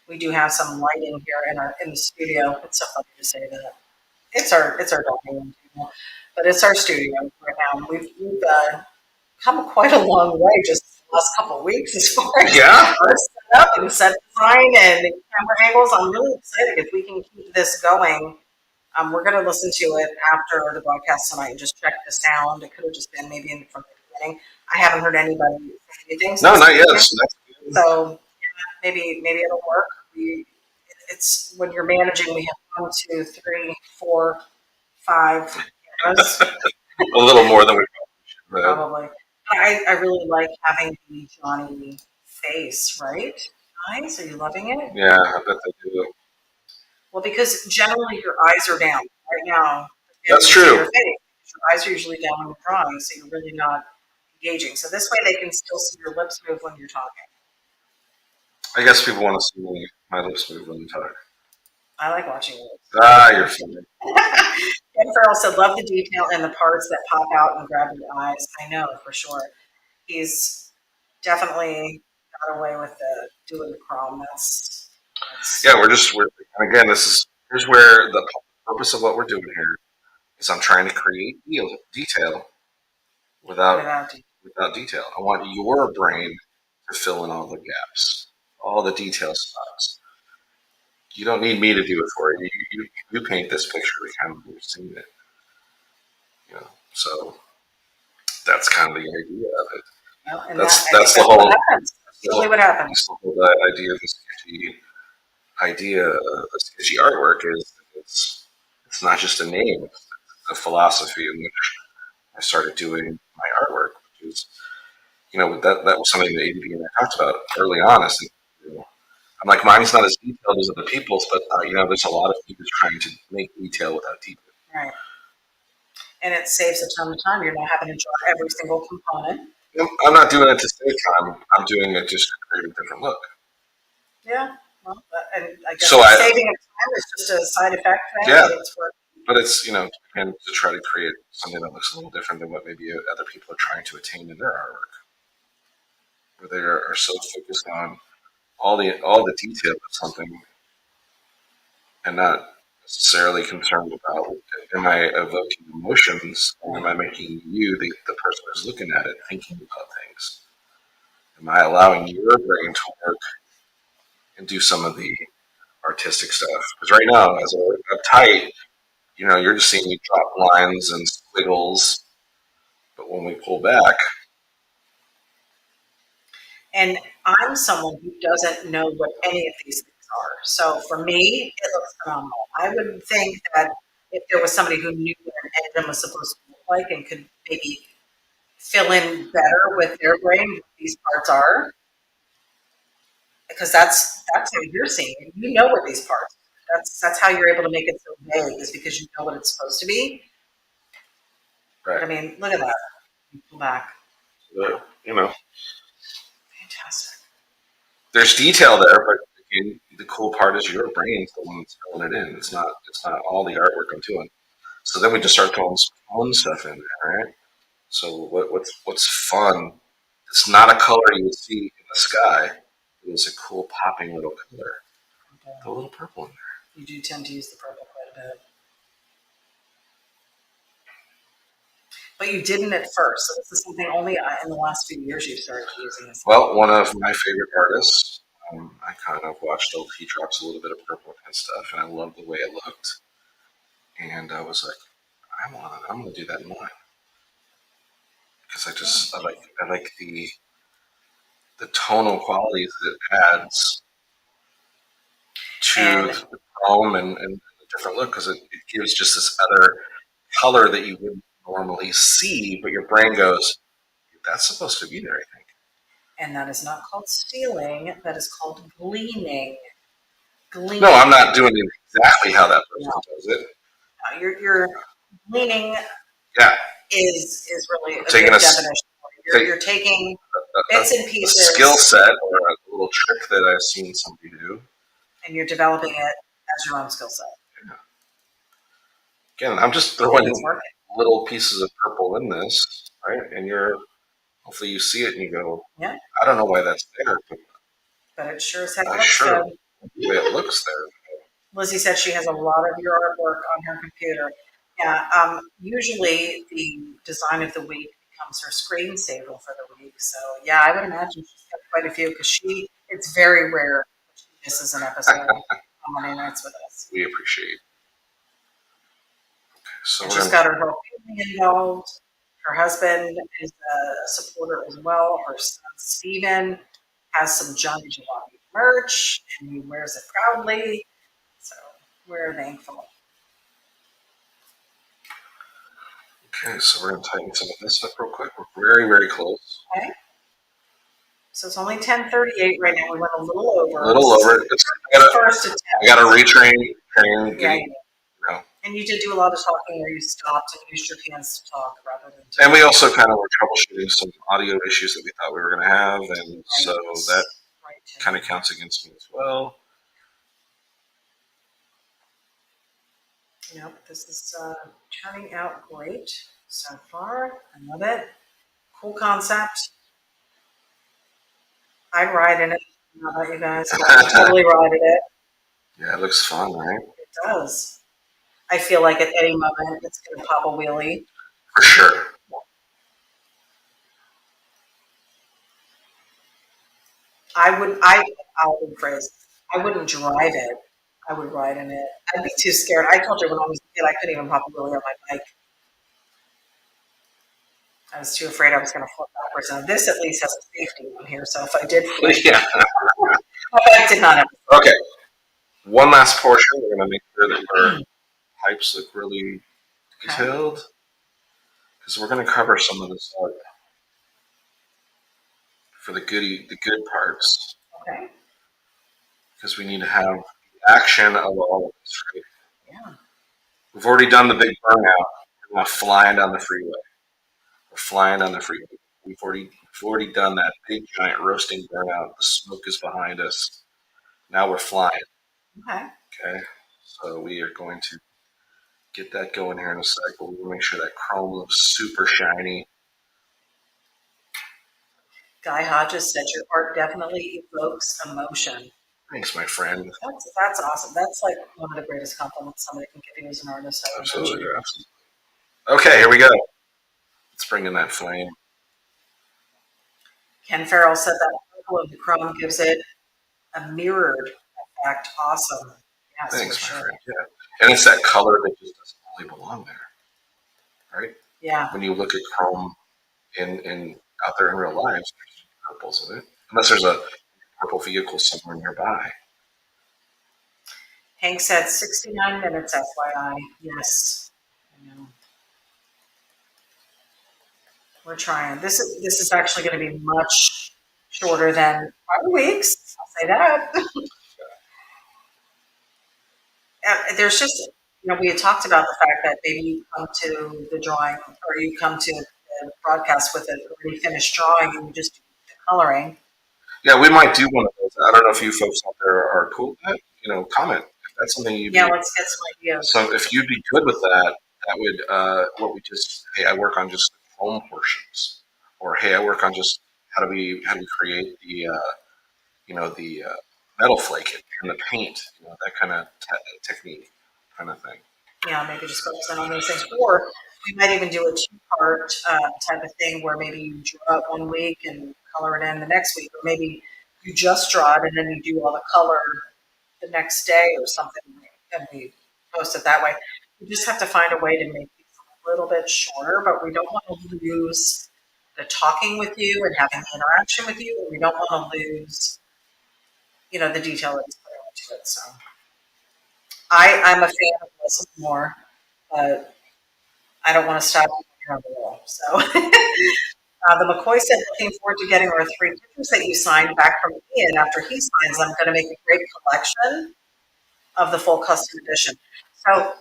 Speaker 2: We do have some lighting here in the studio. It's so funny to say that. It's our dining room table, but it's our studio right now. We've come quite a long way just the last couple of weeks as far as our setup and set design and camera angles. I'm really excited if we can keep this going. We're going to listen to it after the broadcast tonight and just check the sound. It could have just been maybe from the beginning. I haven't heard anybody say anything.
Speaker 1: No, not yet.
Speaker 2: So maybe it'll work. It's when you're managing. We have 1, 2, 3, 4, 5 cameras.
Speaker 1: A little more than we
Speaker 2: probably. I really like having the Johnny face, right? Eyes, are you loving it?
Speaker 1: Yeah, I bet they do.
Speaker 2: Well, because generally your eyes are down right now.
Speaker 1: That's true.
Speaker 2: Your eyes are usually down when you're drawing, so you're really not engaging. So this way they can still see your lips move when you're talking.
Speaker 1: I guess people want to see my lips move when you talk.
Speaker 2: I like watching your lips.
Speaker 1: You're funny.
Speaker 2: Ken Farrell said, love the detail and the parts that pop out and grab your eyes. I know, for sure. He's definitely got away with doing the chrome.
Speaker 1: And again, here's where the purpose of what we're doing here is I'm trying to create detail without detail. I want your brain to fill in all the gaps, all the detail spots. You don't need me to do it for you. You paint this picture the kind of you've seen it. So that's kind of the idea of it.
Speaker 2: Well,
Speaker 1: that's the whole.
Speaker 2: That's really what happens.
Speaker 1: That's the whole idea of the sketchy artwork is it's not just a name; it's a philosophy in which I started doing my artwork, which is that was something that ADB and I talked about early on. Is that, I'm like, mine's not as detailed as other people's, but there's a lot of people trying to make detail without detail.
Speaker 2: Right. And it saves a ton of time. You're not having to draw every single component.
Speaker 1: I'm not doing it to save time. I'm doing it just to create a different look.
Speaker 2: Yeah. Well, and I guess saving of time is just a side effect.
Speaker 1: Yeah. But it's, again, to try to create something that looks a little different than what maybe other people are trying to attain in their artwork. Where they are so focused on all the detail of something and not necessarily concerned about, am I evoking emotions or am I making you, the person who's looking at it, thinking about things? Am I allowing your brain to work and do some of the artistic stuff? Because right now, as a uptight, you're just seeing me drop lines and squiggles. But when we pull back,
Speaker 2: and I'm someone who doesn't know what any of these things are. So for me, it looks phenomenal. I would think that if there was somebody who knew what an engine was supposed to look like and could maybe fill in better with their brain what these parts are, because that's how you're seeing it. You know what these parts are. That's how you're able to make it so vague, is because you know what it's supposed to be.
Speaker 1: right?
Speaker 2: But I mean, look at that. Pull back. Fantastic.
Speaker 1: There's detail there, but again, the cool part is your brain's the one that's filling it in. It's not all the artwork I'm doing. So then we just start throwing some fun stuff in there, right? So what's fun? It's not a color you would see in the sky. It is a cool popping little color. The little purple in there.
Speaker 2: You do tend to use the purple quite a bit. But you didn't at first, so this is something only in the last few years you've started using this.
Speaker 1: Well, one of my favorite artists, I kind of watched he drops a little bit of purple and stuff, and I loved the way it looked. And I was like, I'm gonna do that in mine. Because I like the tonal qualities that it adds to the chrome and the different look, because it gives just this other color that you wouldn't normally see, but your brain goes, that's supposed to be there, I think.
Speaker 2: And that is not called stealing, that is called gleaning.
Speaker 1: No, I'm not doing it exactly how that person does it.
Speaker 2: No, your gleaning is really a good definition. You're taking bits and pieces.
Speaker 1: A skill set or a little trick that I've seen somebody do.
Speaker 2: And you're developing it as your own skill set.
Speaker 1: Yeah. Again, I'm just throwing little pieces of purple in this, right? And hopefully you see it and you go,
Speaker 2: yeah,
Speaker 1: I don't know why that's there.
Speaker 2: But it sure as heck looks good.
Speaker 1: The way it looks there.
Speaker 2: Lizzie said she has a lot of your artwork on her computer. Yeah, usually the design of the week becomes her screensaver for the week. So yeah, I would imagine she's got quite a few, because it's very rare that she misses an episode on Monday nights with us.
Speaker 1: We appreciate it. Okay, so
Speaker 2: she's got her whole family involved. Her husband is a supporter as well. Her son Steven has some Johnny Jalopy merch and he wears it proudly. So we're thankful.
Speaker 1: Okay, so we're going to tighten some of this up real quick. We're very, very close.
Speaker 2: Okay. So it's only 10:38 right now. We went a little over.
Speaker 1: I got to retrain.
Speaker 2: And you did do a lot of talking where you stopped and used your hands to talk rather than.
Speaker 1: And we also kind of were troubleshooting some audio issues that we thought we were going to have, and so that kind of counts against me as well.
Speaker 2: Yep, this is turning out great so far. I love it. Cool concept. I'd ride in it. I don't know about you guys, but I totally ride in it.
Speaker 1: Yeah, it looks fun, right?
Speaker 2: It does. I feel like at any moment it's going to pop a wheelie.
Speaker 1: For sure.
Speaker 2: I'll rephrase. I wouldn't drive it. I would ride in it. I'd be too scared. I told you when I was a kid, I couldn't even pop a wheelie on my bike. I was too afraid I was going to flip backwards. Now this at least has a safety on here, so if I did flip, my bike did not have.
Speaker 1: Okay. One last portion. We're going to make sure that our pipes look really detailed, because we're going to cover some of this up. for the good parts,
Speaker 2: Okay.
Speaker 1: because we need to have the action of all of this. Right?
Speaker 2: Yeah.
Speaker 1: We've already done the big burnout. We're now flying down the freeway. We're flying down the freeway. We've already done that big giant roasting burnout. The smoke is behind us. Now we're flying.
Speaker 2: Okay.
Speaker 1: Okay. So we are going to get that going here in a sec. But we'll make sure that chrome looks super shiny.
Speaker 2: Guy Hodges said your art definitely evokes emotion.
Speaker 1: Thanks, my friend.
Speaker 2: That's awesome. That's like one of the greatest compliments somebody can give you as an artist. I would
Speaker 1: Absolutely,
Speaker 2: imagine.
Speaker 1: absolutely. Okay, here we go. Let's bring in that flame.
Speaker 2: Ken Farrell said that purple of the chrome gives it a mirrored effect. Awesome. Yes,
Speaker 1: Thanks,
Speaker 2: for
Speaker 1: my
Speaker 2: sure.
Speaker 1: friend. Yeah, and it's that color that just doesn't really belong there, right?
Speaker 2: Yeah.
Speaker 1: When you look at chrome in out there in real life, there's purples in it, unless there's a purple vehicle somewhere nearby.
Speaker 2: Hank said 69 minutes, FYI. Yes. I know. We're trying. This is actually going to be much shorter than 5 weeks. I'll say that. There's just, we had talked about the fact that maybe you come to the drawing or you come to the broadcast with an already finished drawing and you just do the coloring.
Speaker 1: Yeah, we might do one of those. I don't know if you folks out there are cool with that. Comment if that's something you'd
Speaker 2: Yeah,
Speaker 1: be.
Speaker 2: let's get some ideas.
Speaker 1: So if you'd be good with that, that would what we just hey, I work on just the chrome portions, or hey, I work on just how do we create the metal flake and the paint, that kind of technique kind of thing.
Speaker 2: Yeah, maybe just focus on those things. Or we might even do a two-part type of thing where maybe you draw it one week and color it in the next week, or maybe you just draw it and then you do all the color the next day or something, and we post it that way. We just have to find a way to make these a little bit shorter, but we don't want to lose the talking with you and having the interaction with you, and we don't want to lose, the detail that is put into it. So I'm a fan of listening more, but I don't want to stop you on the wall. So the McCoy said, looking forward to getting our 3 pictures that you signed back from Ian. After he signs them, I'm going to make a great collection of the full custom edition. So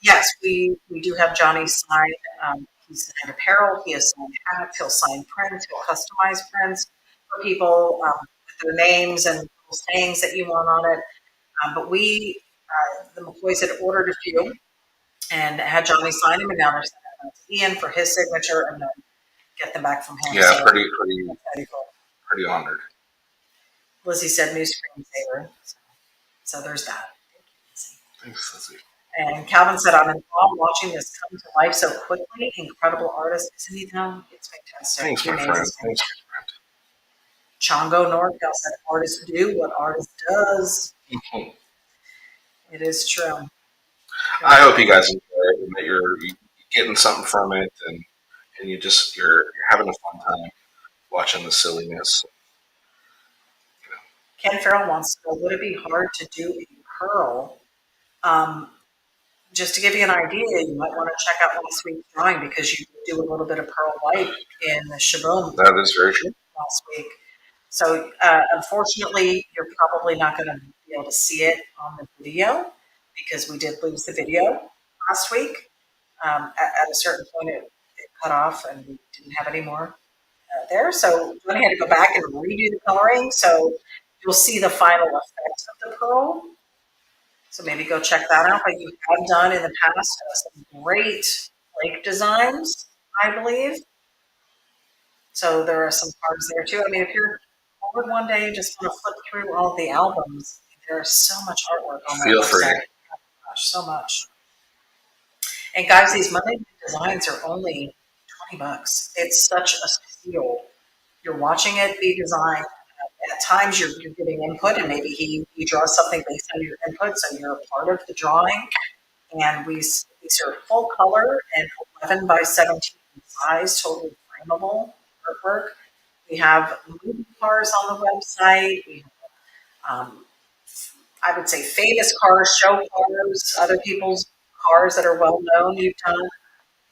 Speaker 2: yes, we do have Johnny sign. He's signed apparel. He has signed hats. He'll sign prints. He'll customize prints for people with their names and little sayings that you want on it. But the McCoys had ordered a few and had Johnny sign them, and now they're sending them out to Ian for his signature, and then get them back from him.
Speaker 1: Yeah,
Speaker 2: So
Speaker 1: pretty honored.
Speaker 2: Lizzie said new screensaver. So there's that.
Speaker 1: Thanks, Lizzie.
Speaker 2: And Calvin said, I'm in awe watching this come to life so quickly. Incredible artist, isn't he though? It's fantastic.
Speaker 1: Thanks, my friend. Thanks, my friend.
Speaker 2: Chongo Northville said, artists do what artist does.
Speaker 1: Mm-hmm.
Speaker 2: It is true.
Speaker 1: I hope you guys enjoy it and that you're getting something from it, and you're having a fun time watching the silliness.
Speaker 2: Ken Farrell wants to know, would it be hard to do a pearl? Just to give you an idea, you might want to check out last week's drawing because you do a little bit of pearl white in the shaboom
Speaker 1: That is very true.
Speaker 2: last week. So unfortunately, you're probably not going to be able to see it on the video because we did lose the video last week. At a certain point, it cut off and we didn't have any more there. So Johnny had to go back and redo the coloring. So you'll see the final effect of the pearl. So maybe go check that out. But you have done in the past some great flake designs, I believe. So there are some cards there too. I mean, if you're bored one day and just want to flip through all the albums, there's so much artwork on that
Speaker 1: Feel
Speaker 2: website.
Speaker 1: free.
Speaker 2: Oh gosh, so much. And guys, these Monday designs are only $20. It's such a steal. You're watching it be designed. At times, you're giving input, and maybe he draws something based on your input, so you're a part of the drawing. And these are full color and 11 by 17 size, totally frameable artwork. We have movie cars on the website. We have, I would say, famous cars, show cars, other people's cars that are well known you've done,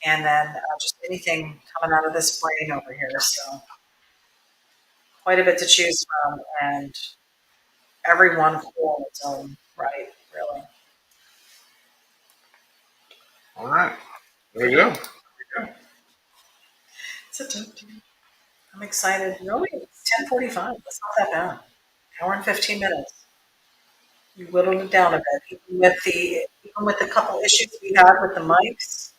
Speaker 2: and then just anything coming out of this brain over here. So quite a bit to choose from, and everyone cool in its own right, really.
Speaker 1: All right. There we go.
Speaker 2: It's a I'm excited. Really, it's 10:45. That's not that bad. Hour and 15 minutes. You whittled it down a bit, even with the couple issues we had with the mics.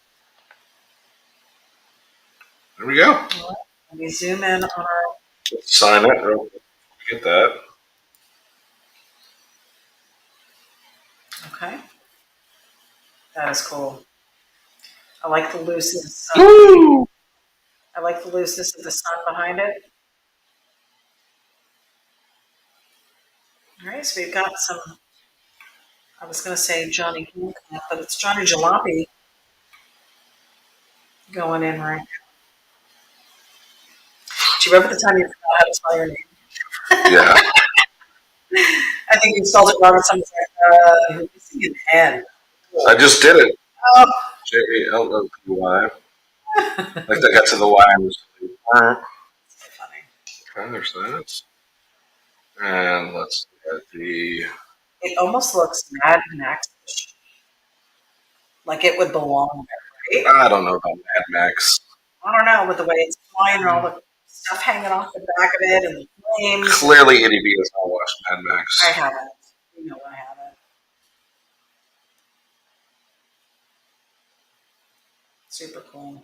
Speaker 1: There we go.
Speaker 2: Let me zoom in on our.
Speaker 1: Let's sign it. Real quick. Get that.
Speaker 2: Okay, that is cool. I like the looseness.
Speaker 1: Woo!
Speaker 2: I like the looseness of the sun behind it. All right, so we've got some. I was going to say Johnny Hancock, but it's Johnny Jalopy going in right now. Do you remember the time you forgot how to spell your name?
Speaker 1: Yeah.
Speaker 2: I think you spelled it wrong. And someone's like, you're missing an N.
Speaker 1: I just did it.
Speaker 2: Oh.
Speaker 1: Jalopy. Like I got to the Y and was like,
Speaker 2: So funny.
Speaker 1: okay, there's that. And let's look at the.
Speaker 2: It almost looks Mad Max-ish. Like it would belong there, right?
Speaker 1: I don't know about Mad Max.
Speaker 2: I don't know, with the way it's flying and all the stuff hanging off the back of it and the flames.
Speaker 1: Clearly, ity-B has not watched Mad Max.
Speaker 2: I haven't. You know I haven't. Super cool.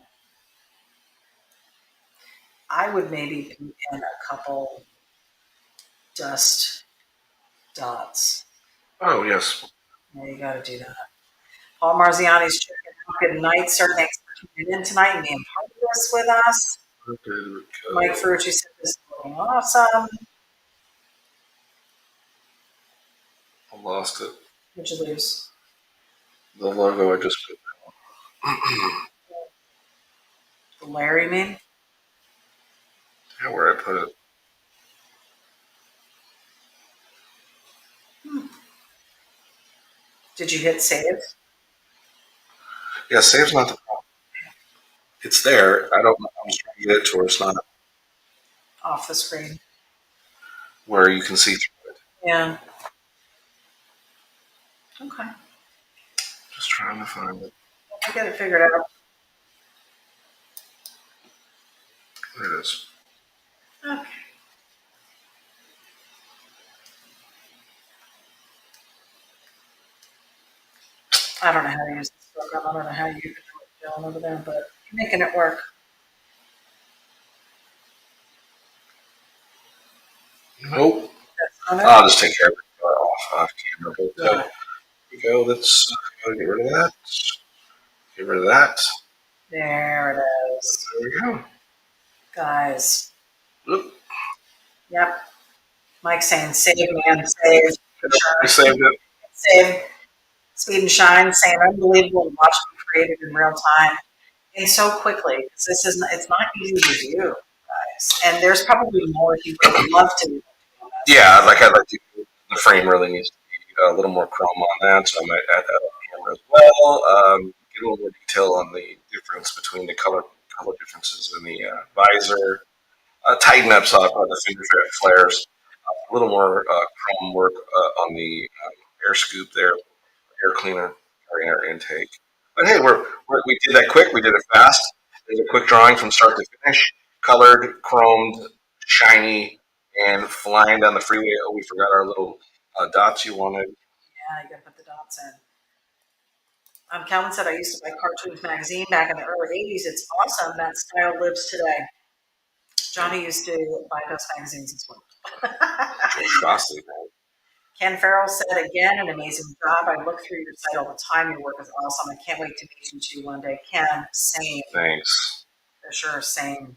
Speaker 2: I would maybe put in a couple dust dots.
Speaker 1: Oh, yes.
Speaker 2: Yeah, you got to do that. Paul Marziani's checking out. Good night, sir. Thanks for tuning in tonight and being part of this with us.
Speaker 1: Okay,
Speaker 2: Mike Ferrucci said this is looking awesome.
Speaker 1: I lost it.
Speaker 2: What'd you lose?
Speaker 1: The logo I just put
Speaker 2: The Larry meme?
Speaker 1: yeah, where I put it.
Speaker 2: Did you hit save?
Speaker 1: Yeah, save's not the problem. It's there. I don't know. I'm just trying to get it to where it's not
Speaker 2: Off the screen.
Speaker 1: where you can see through it.
Speaker 2: Yeah. Okay.
Speaker 1: Just trying to find it.
Speaker 2: I get it figured out.
Speaker 1: There it is.
Speaker 2: Okay. I don't know how to use this program. I don't know how you do it down over there, but you're making it work.
Speaker 1: Nope.
Speaker 2: That's on it.
Speaker 1: I'll just take care of it off camera. But,
Speaker 2: Yeah.
Speaker 1: here we go. Let's get rid of that. Get rid of that.
Speaker 2: There it is.
Speaker 1: There we go.
Speaker 2: Guys.
Speaker 1: Oop.
Speaker 2: Yep. Mike's saying save, man, save.
Speaker 1: I saved it.
Speaker 2: Save. Speed and Shine saying unbelievable to watch be created in real time and so quickly. Because it's not easy to do, guys. And there's probably more he would love to do.
Speaker 1: Yeah, I'd like to. The frame really needs to be a little more chrome on that, so I might add that on camera as well. Get a little more detail on the difference between the color differences in the visor. Tighten up so the finger flares. A little more chrome work on the air scoop there, air cleaner, or air intake. But hey, we did that quick. We did it fast. There's a quick drawing from start to finish. Colored, chromed, shiny, and flying down the freeway. Oh, we forgot our little dots you wanted.
Speaker 2: Yeah, you gotta put the dots in. Calvin said I used to buy Cartoons magazine back in the early 80s. It's awesome. That style lives today. Johnny used to buy those magazines as well.
Speaker 1: Frosty, man.
Speaker 2: Ken Farrell said again, an amazing job. I look through your site all the time. Your work is awesome. I can't wait to meet you two one day. Ken, same.
Speaker 1: Thanks.
Speaker 2: For sure, same.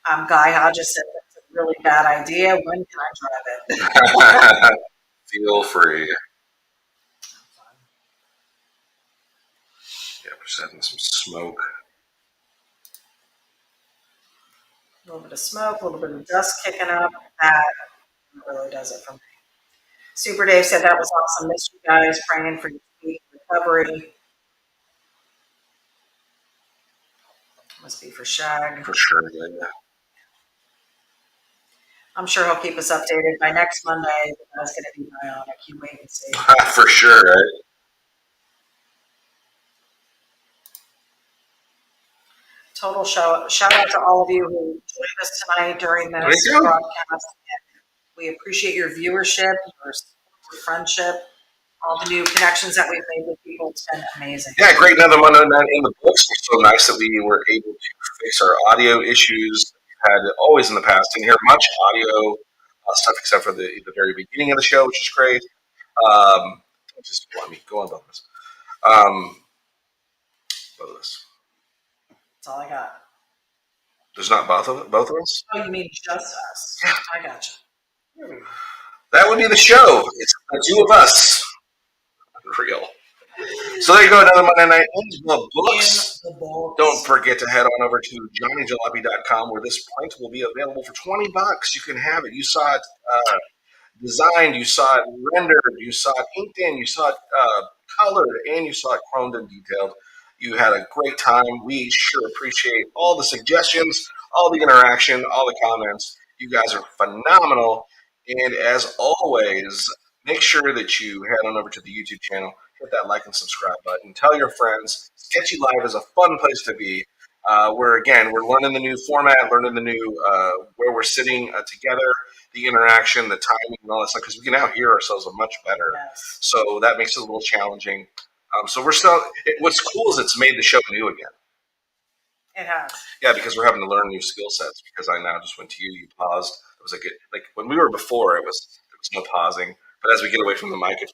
Speaker 2: Guy Hodges said that's a really bad idea. When can I drive it?
Speaker 1: Feel free. Yeah, we're setting some smoke.
Speaker 2: A little bit of smoke, a little bit of dust kicking up. That really does it for me. Super Dave said that was awesome. Missed you guys. Praying for your speedy recovery. Must be for Shag.
Speaker 1: For sure, yeah.
Speaker 2: I'm sure he'll keep us updated. By next Monday, that's going to be bionic. You wait and see.
Speaker 1: For sure, right?
Speaker 2: Total shout out to all of you who joined us tonight during this broadcast. We appreciate your viewership, your friendship, all the new connections that we've made with people. It's been amazing.
Speaker 1: Yeah, great. Another Monday night in the books. It's so nice that we were able to fix our audio issues. We've had always in the past. Didn't hear much audio stuff except for the very beginning of the show, which is great. Just let me go on about this. Both of us.
Speaker 2: That's all I got.
Speaker 1: There's not both of us?
Speaker 2: Oh, you mean just us? I got you.
Speaker 1: That would be the show. It's the two of us. Real. So there you go, another Monday night in the books. Don't forget to head on over to johnnyjalopy.com where this print will be available for $20. You can have it. You saw it designed, you saw it rendered, you saw it inked in, you saw it colored, and you saw it chromed and detailed. You had a great time. We sure appreciate all the suggestions, all the interaction, all the comments. You guys are phenomenal. And as always, make sure that you head on over to the YouTube channel, hit that like and subscribe button, tell your friends. Sketchy Live is a fun place to be. We're learning the new format, learning the new where we're sitting together, the interaction, the timing, and all that stuff, because we can now hear ourselves much better.
Speaker 2: Yes.
Speaker 1: So that makes it a little challenging. So we're still. What's cool is it's made the show new again.
Speaker 2: It has.
Speaker 1: Yeah, because we're having to learn new skill sets. Because I now just went to you, you paused. It was like when we were before, there was no pausing. But as we get away from the mic, it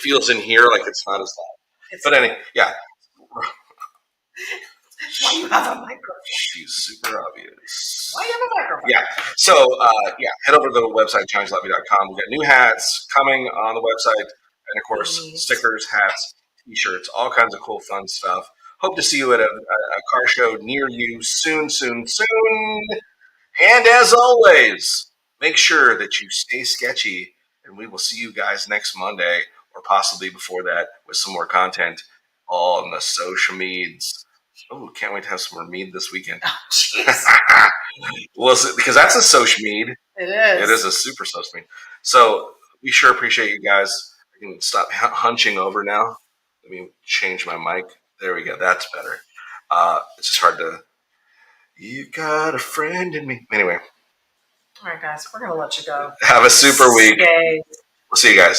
Speaker 1: feels in here like it's not as loud. But anyway, yeah.
Speaker 2: Why do you have a microphone?
Speaker 1: She's super obvious.
Speaker 2: Why do you have a microphone?
Speaker 1: Yeah. So, head over to the website, johnnyjalopy.com. We've got new hats coming on the website. And, of course, stickers, hats, T-shirts, all kinds of cool, fun stuff. Hope to see you at a car show near you soon. And as always, make sure that you stay sketchy. And we will see you guys next Monday or possibly before that with some more content on the social medias. Oh, can't wait to have some more mead this weekend.
Speaker 2: Oh, jeez.
Speaker 1: Well, because that's a social mead.
Speaker 2: It is.
Speaker 1: It is a super social mead. So we sure appreciate you guys. I can stop hunching over now. Let me change my mic. There we go. That's better. It's just hard to. You got a friend in me. Anyway.
Speaker 2: All right, guys. We're going to let you go.
Speaker 1: Have a super week.
Speaker 2: Yay.
Speaker 1: We'll see you guys.